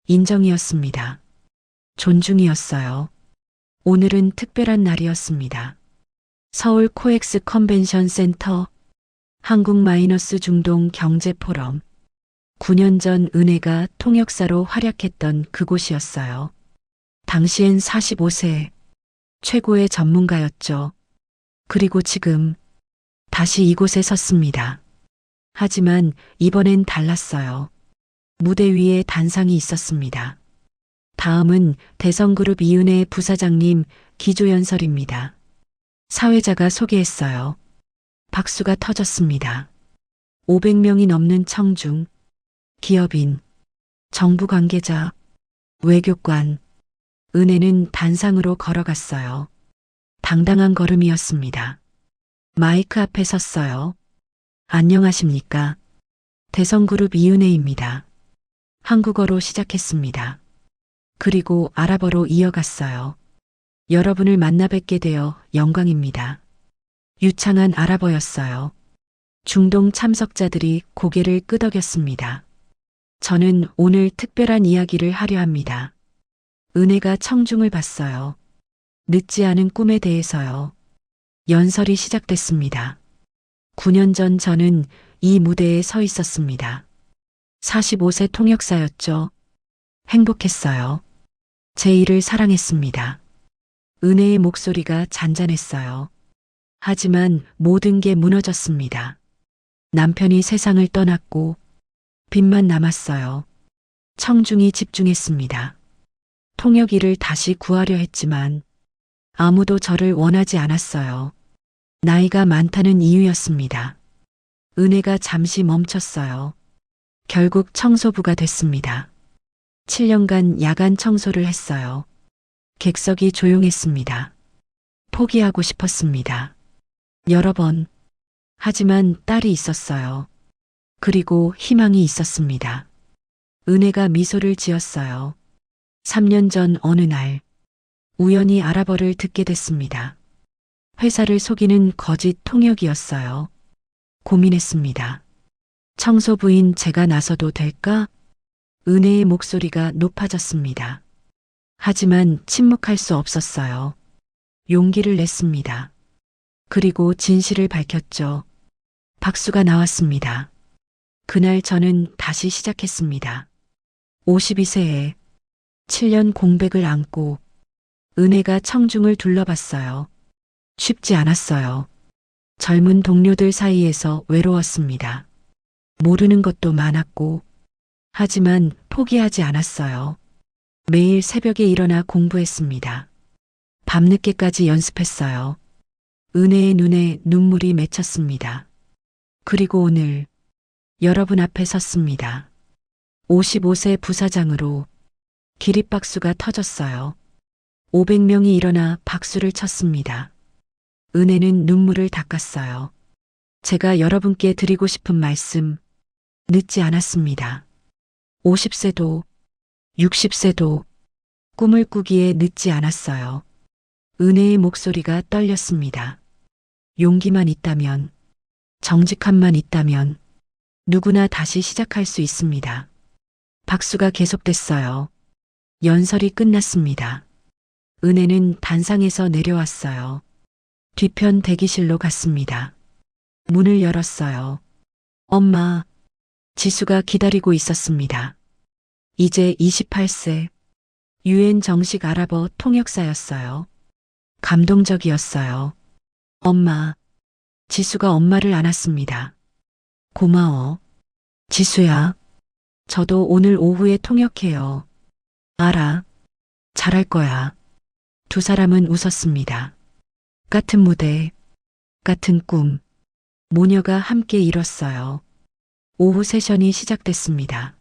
인정이었습니다. 존중이었어요. 오늘은 특별한 날이었습니다. 서울 코엑스 컨벤션 센터, 한국 마이너스 중동 경제 포럼. 9년 전 은혜가 통역사로 활약했던 그곳이었어요. 당시엔 45세, 최고의 전문가였죠. 그리고 지금 다시 이곳에 섰습니다. 하지만 이번엔 달랐어요. 무대 위에 단상이 있었습니다. 다음은 대성그룹 이은혜 부사장님 기조연설입니다. 사회자가 소개했어요. 박수가 터졌습니다. 500명이 넘는 청중, 기업인, 정부 관계자, 외교관, 은혜는 단상으로 걸어갔어요. 당당한 걸음이었습니다. 마이크 앞에 섰어요. 안녕하십니까? 대성그룹 이은혜입니다. 한국어로 시작했습니다. 그리고 아랍어로 이어갔어요. 여러분을 만나 뵙게 되어 영광입니다. 유창한 아랍어였어요. 중동 참석자들이 고개를 끄덕였습니다. 저는 오늘 특별한 이야기를 하려 합니다. 은혜가 청중을 봤어요. 늦지 않은 꿈에 대해서요. 연설이 시작됐습니다. 9년 전 저는 이 무대에 서 있었습니다. 45세 통역사였죠. 행복했어요. 제 일을 사랑했습니다. 은혜의 목소리가 잔잔했어요. 하지만 모든 게 무너졌습니다. 남편이 세상을 떠났고 빚만 남았어요. 청중이 집중했습니다. 통역 일을 다시 구하려 했지만 아무도 저를 원하지 않았어요. 나이가 많다는 이유였습니다. 은혜가 잠시 멈췄어요. 결국 청소부가 됐습니다. 7년간 야간 청소를 했어요. 객석이 조용했습니다. 포기하고 싶었습니다. 여러 번. 하지만 딸이 있었어요. 그리고 희망이 있었습니다. 은혜가 미소를 지었어요. 3년 전 어느 날 우연히 아랍어를 듣게 됐습니다. 회사를 속이는 거짓 통역이었어요. 고민했습니다. 청소부인 제가 나서도 될까? 은혜의 목소리가 높아졌습니다. 하지만 침묵할 수 없었어요. 용기를 냈습니다. 그리고 진실을 밝혔죠. 박수가 나왔습니다. 그날 저는 다시 시작했습니다. 52세에 7년 공백을 안고 은혜가 청중을 둘러봤어요. 쉽지 않았어요. 젊은 동료들 사이에서 외로웠습니다. 모르는 것도 많았고, 하지만 포기하지 않았어요. 매일 새벽에 일어나 공부했습니다. 밤늦게까지 연습했어요. 은혜의 눈에 눈물이 맺혔습니다. 그리고 오늘 여러분 앞에 섰습니다. 55세 부사장으로 기립박수가 터졌어요. 500명이 일어나 박수를 쳤습니다. 은혜는 눈물을 닦았어요. 제가 여러분께 드리고 싶은 말씀, 늦지 않았습니다. 50세도, 60세도 꿈을 꾸기에 늦지 않았어요. 은혜의 목소리가 떨렸습니다. 용기만 있다면, 정직함만 있다면 누구나 다시 시작할 수 있습니다. 박수가 계속됐어요. 연설이 끝났습니다. 은혜는 단상에서 내려왔어요. 뒤편 대기실로 갔습니다. 문을 열었어요. 엄마, 지수가 기다리고 있었습니다. 이제 28세, 유엔 정식 아랍어 통역사였어요. 감동적이었어요. 엄마, 지수가 엄마를 안았습니다. 고마워. 지수야, 저도 오늘 오후에 통역해요. 알아. 잘할 거야. 두 사람은 웃었습니다. 같은 무대, 같은 꿈, 모녀가 함께 이뤘어요. 오후 세션이 시작됐습니다.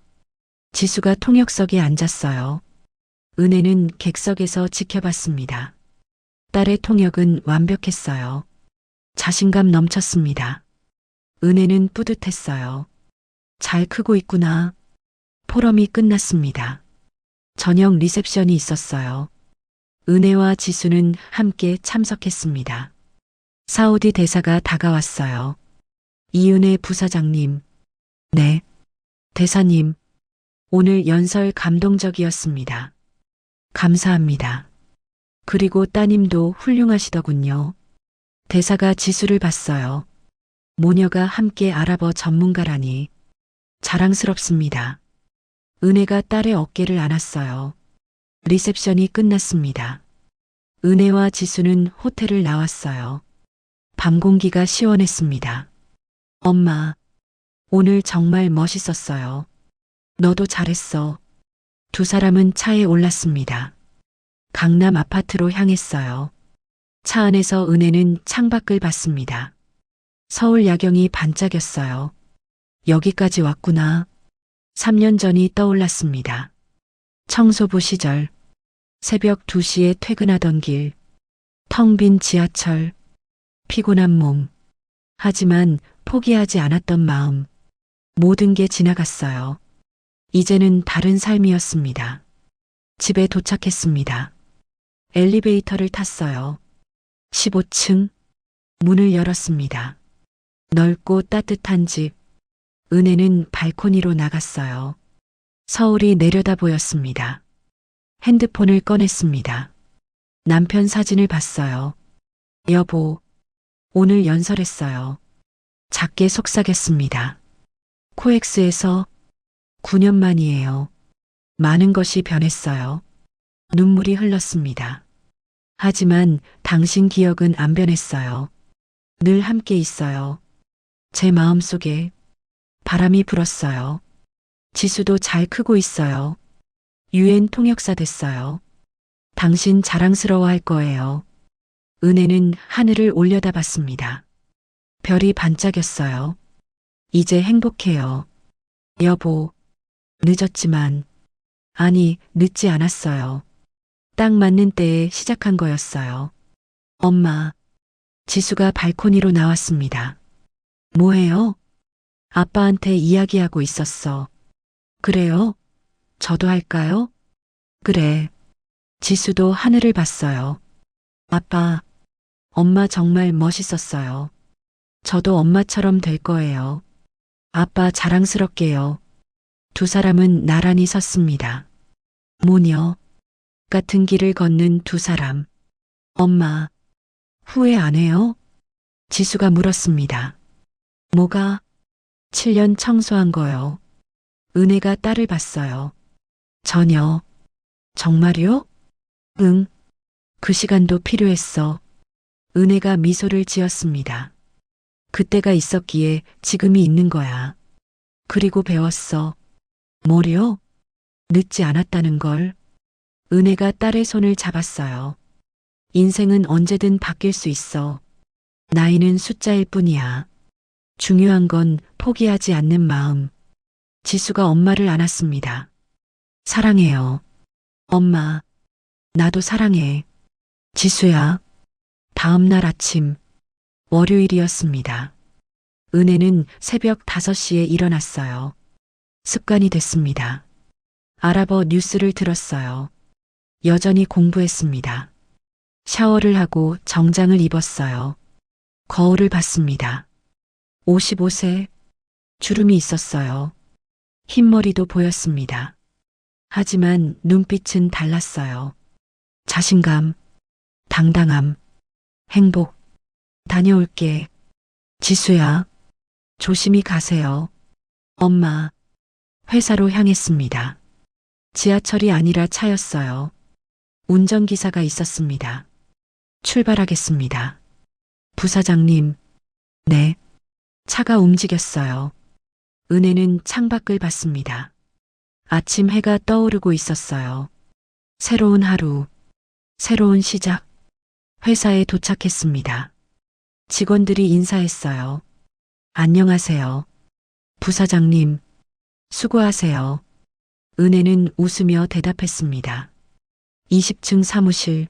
지수가 통역석에 앉았어요. 은혜는 객석에서 지켜봤습니다. 딸의 통역은 완벽했어요. 자신감 넘쳤습니다. 은혜는 뿌듯했어요. 잘 크고 있구나. 포럼이 끝났습니다. 저녁 리셉션이 있었어요. 은혜와 지수는 함께 참석했습니다. 사우디 대사가 다가왔어요. 이은혜 부사장님. 네. 대사님. 오늘 연설 감동적이었습니다. 감사합니다. 그리고 따님도 훌륭하시더군요. 대사가 지수를 봤어요. 모녀가 함께 아랍어 전문가라니 자랑스럽습니다. 은혜가 딸의 어깨를 안았어요. 리셉션이 끝났습니다. 은혜와 지수는 호텔을 나왔어요. 밤 공기가 시원했습니다. 엄마, 오늘 정말 멋있었어요. 너도 잘했어. 두 사람은 차에 올랐습니다. 강남 아파트로 향했어요. 차 안에서 은혜는 창밖을 봤습니다. 서울 야경이 반짝였어요. 여기까지 왔구나. 3년 전이 떠올랐습니다. 청소부 시절, 새벽 2시에 퇴근하던 길, 텅 빈 지하철, 피곤한 몸. 하지만 포기하지 않았던 마음. 모든 게 지나갔어요. 이제는 다른 삶이었습니다. 집에 도착했습니다. 엘리베이터를 탔어요. 15층. 문을 열었습니다. 넓고 따뜻한 집. 은혜는 발코니로 나갔어요. 서울이 내려다 보였습니다. 핸드폰을 꺼냈습니다. 남편 사진을 봤어요. 여보, 오늘 연설했어요. 작게 속삭였습니다. 코엑스에서 9년 만이에요. 많은 것이 변했어요. 눈물이 흘렀습니다. 하지만 당신 기억은 안 변했어요. 늘 함께 있어요. 제 마음속에 바람이 불었어요. 지수도 잘 크고 있어요. 유엔 통역사 됐어요. 당신 자랑스러워할 거예요. 은혜는 하늘을 올려다봤습니다. 별이 반짝였어요. 이제 행복해요. 여보, 늦었지만, 아니, 늦지 않았어요. 딱 맞는 때에 시작한 거였어요. 엄마, 지수가 발코니로 나왔습니다. 뭐해요? 아빠한테 이야기하고 있었어. 그래요? 저도 할까요? 그래. 지수도 하늘을 봤어요. 아빠, 엄마 정말 멋있었어요. 저도 엄마처럼 될 거예요. 아빠 자랑스럽게요. 두 사람은 나란히 섰습니다. 모녀 같은 길을 걷는 두 사람. 엄마, 후회 안 해요? 지수가 물었습니다. 뭐가? 7년 청소한 거요. 은혜가 딸을 봤어요. 전혀. 정말요? 응. 그 시간도 필요했어. 은혜가 미소를 지었습니다. 그때가 있었기에 지금이 있는 거야. 그리고 배웠어. 뭐요? 늦지 않았다는 걸. 은혜가 딸의 손을 잡았어요. 인생은 언제든 바뀔 수 있어. 나이는 숫자일 뿐이야. 중요한 건 포기하지 않는 마음. 지수가 엄마를 안았습니다. 사랑해요. 엄마, 나도 사랑해. 지수야. 다음 날 아침, 월요일이었습니다. 은혜는 새벽 5시에 일어났어요. 습관이 됐습니다. 알아버 뉴스를 들었어요. 여전히 공부했습니다. 샤워를 하고 정장을 입었어요. 거울을 봤습니다. 55세, 주름이 있었어요. 흰머리도 보였습니다. 하지만 눈빛은 달랐어요. 자신감, 당당함, 행복. 다녀올게. 지수야, 조심히 가세요. 엄마, 회사로 향했습니다. 지하철이 아니라 차였어요. 운전기사가 있었습니다. 출발하겠습니다. 부사장님, 네. 차가 움직였어요. 은혜는 창밖을 봤습니다. 아침 해가 떠오르고 있었어요. 새로운 하루, 새로운 시작. 회사에 도착했습니다. 직원들이 인사했어요. 안녕하세요. 부사장님, 수고하세요. 은혜는 웃으며 대답했습니다. 20층 사무실,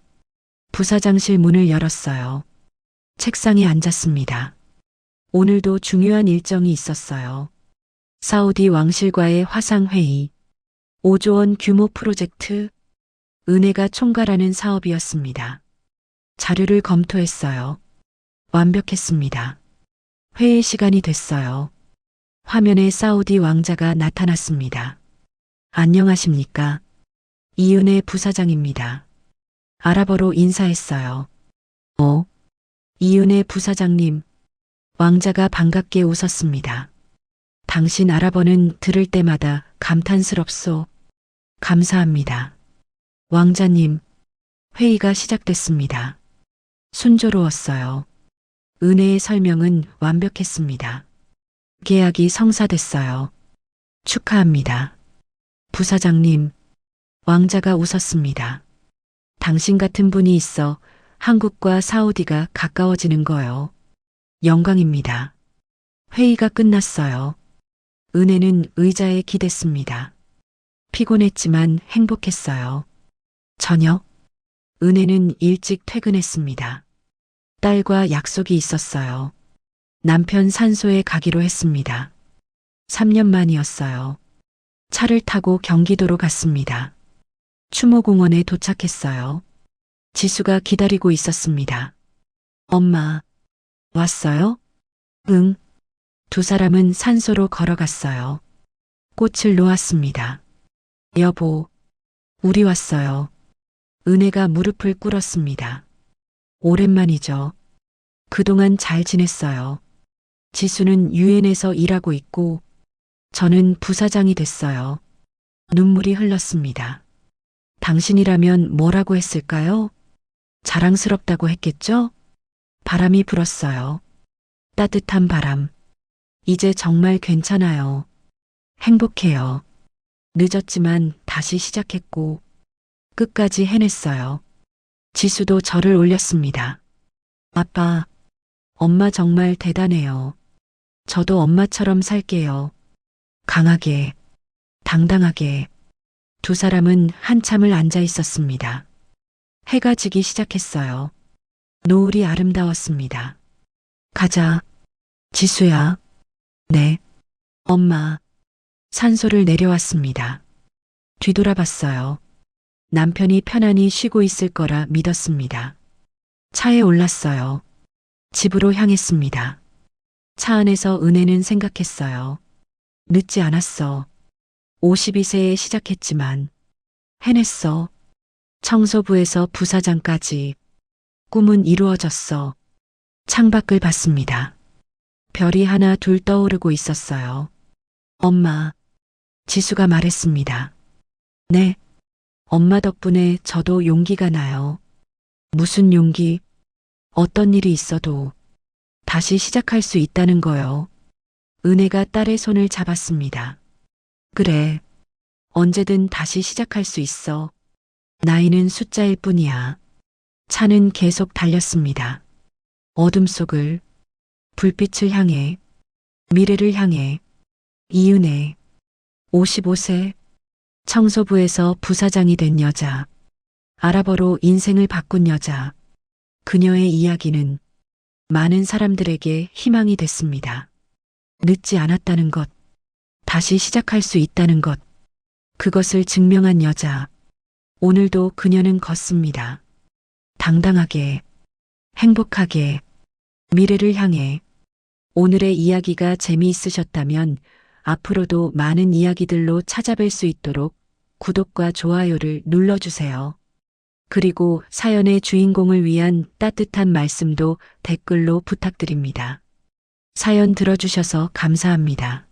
부사장실 문을 열었어요. 책상에 앉았습니다. 오늘도 중요한 일정이 있었어요. 사우디 왕실과의 화상회의, 5조 원 규모 프로젝트, 은혜가 총괄하는 사업이었습니다. 자료를 검토했어요. 완벽했습니다. 회의 시간이 됐어요. 화면에 사우디 왕자가 나타났습니다. 안녕하십니까? 이은혜 부사장입니다. 아랍어로 인사했어요. 이은혜 부사장님. 왕자가 반갑게 웃었습니다. 당신 아랍어는 들을 때마다 감탄스럽소. 감사합니다. 왕자님, 회의가 시작됐습니다. 순조로웠어요. 은혜의 설명은 완벽했습니다. 계약이 성사됐어요. 축하합니다. 부사장님, 왕자가 웃었습니다. 당신 같은 분이 있어 한국과 사우디가 가까워지는 거요. 영광입니다. 회의가 끝났어요. 은혜는 의자에 기댔습니다. 피곤했지만 행복했어요. 저녁, 은혜는 일찍 퇴근했습니다. 딸과 약속이 있었어요. 남편 산소에 가기로 했습니다. 3년 만이었어요. 차를 타고 경기도로 갔습니다. 추모공원에 도착했어요. 지수가 기다리고 있었습니다. 엄마, 왔어요? 응. 두 사람은 산소로 걸어갔어요. 꽃을 놓았습니다. 여보, 우리 왔어요. 은혜가 무릎을 꿇었습니다. 오랜만이죠. 그동안 잘 지냈어요. 지수는 유엔에서 일하고 있고 저는 부사장이 됐어요. 눈물이 흘렀습니다. 당신이라면 뭐라고 했을까요? 자랑스럽다고 했겠죠? 바람이 불었어요. 따뜻한 바람. 이제 정말 괜찮아요. 행복해요. 늦었지만 다시 시작했고 끝까지 해냈어요. 지수도 저를 올렸습니다. 아빠, 엄마 정말 대단해요. 저도 엄마처럼 살게요. 강하게, 당당하게. 두 사람은 한참을 앉아 있었습니다. 해가 지기 시작했어요. 노을이 아름다웠습니다. 가자. 지수야. 네. 엄마. 산소를 내려왔습니다. 뒤돌아봤어요. 남편이 편안히 쉬고 있을 거라 믿었습니다. 차에 올랐어요. 집으로 향했습니다. 차 안에서 은혜는 생각했어요. 늦지 않았어. 52세에 시작했지만 해냈어. 청소부에서 부사장까지 꿈은 이루어졌어. 창밖을 봤습니다. 별이 하나 둘 떠오르고 있었어요. 엄마, 지수가 말했습니다. 네, 엄마 덕분에 저도 용기가 나요. 무슨 용기? 어떤 일이 있어도 다시 시작할 수 있다는 거요. 은혜가 딸의 손을 잡았습니다. 그래, 언제든 다시 시작할 수 있어. 나이는 숫자일 뿐이야. 차는 계속 달렸습니다. 어둠 속을, 불빛을 향해, 미래를 향해. 이은혜, 55세, 청소부에서 부사장이 된 여자, 아랍어로 인생을 바꾼 여자. 그녀의 이야기는 많은 사람들에게 희망이 됐습니다. 늦지 않았다는 것, 다시 시작할 수 있다는 것, 그것을 증명한 여자. 오늘도 그녀는 걷습니다. 당당하게, 행복하게, 미래를 향해. 오늘의 이야기가 재미있으셨다면 앞으로도 많은 이야기들로 찾아뵐 수 있도록 구독과 좋아요를 눌러주세요. 그리고 사연의 주인공을 위한 따뜻한 말씀도 댓글로 부탁드립니다. 사연 들어주셔서 감사합니다.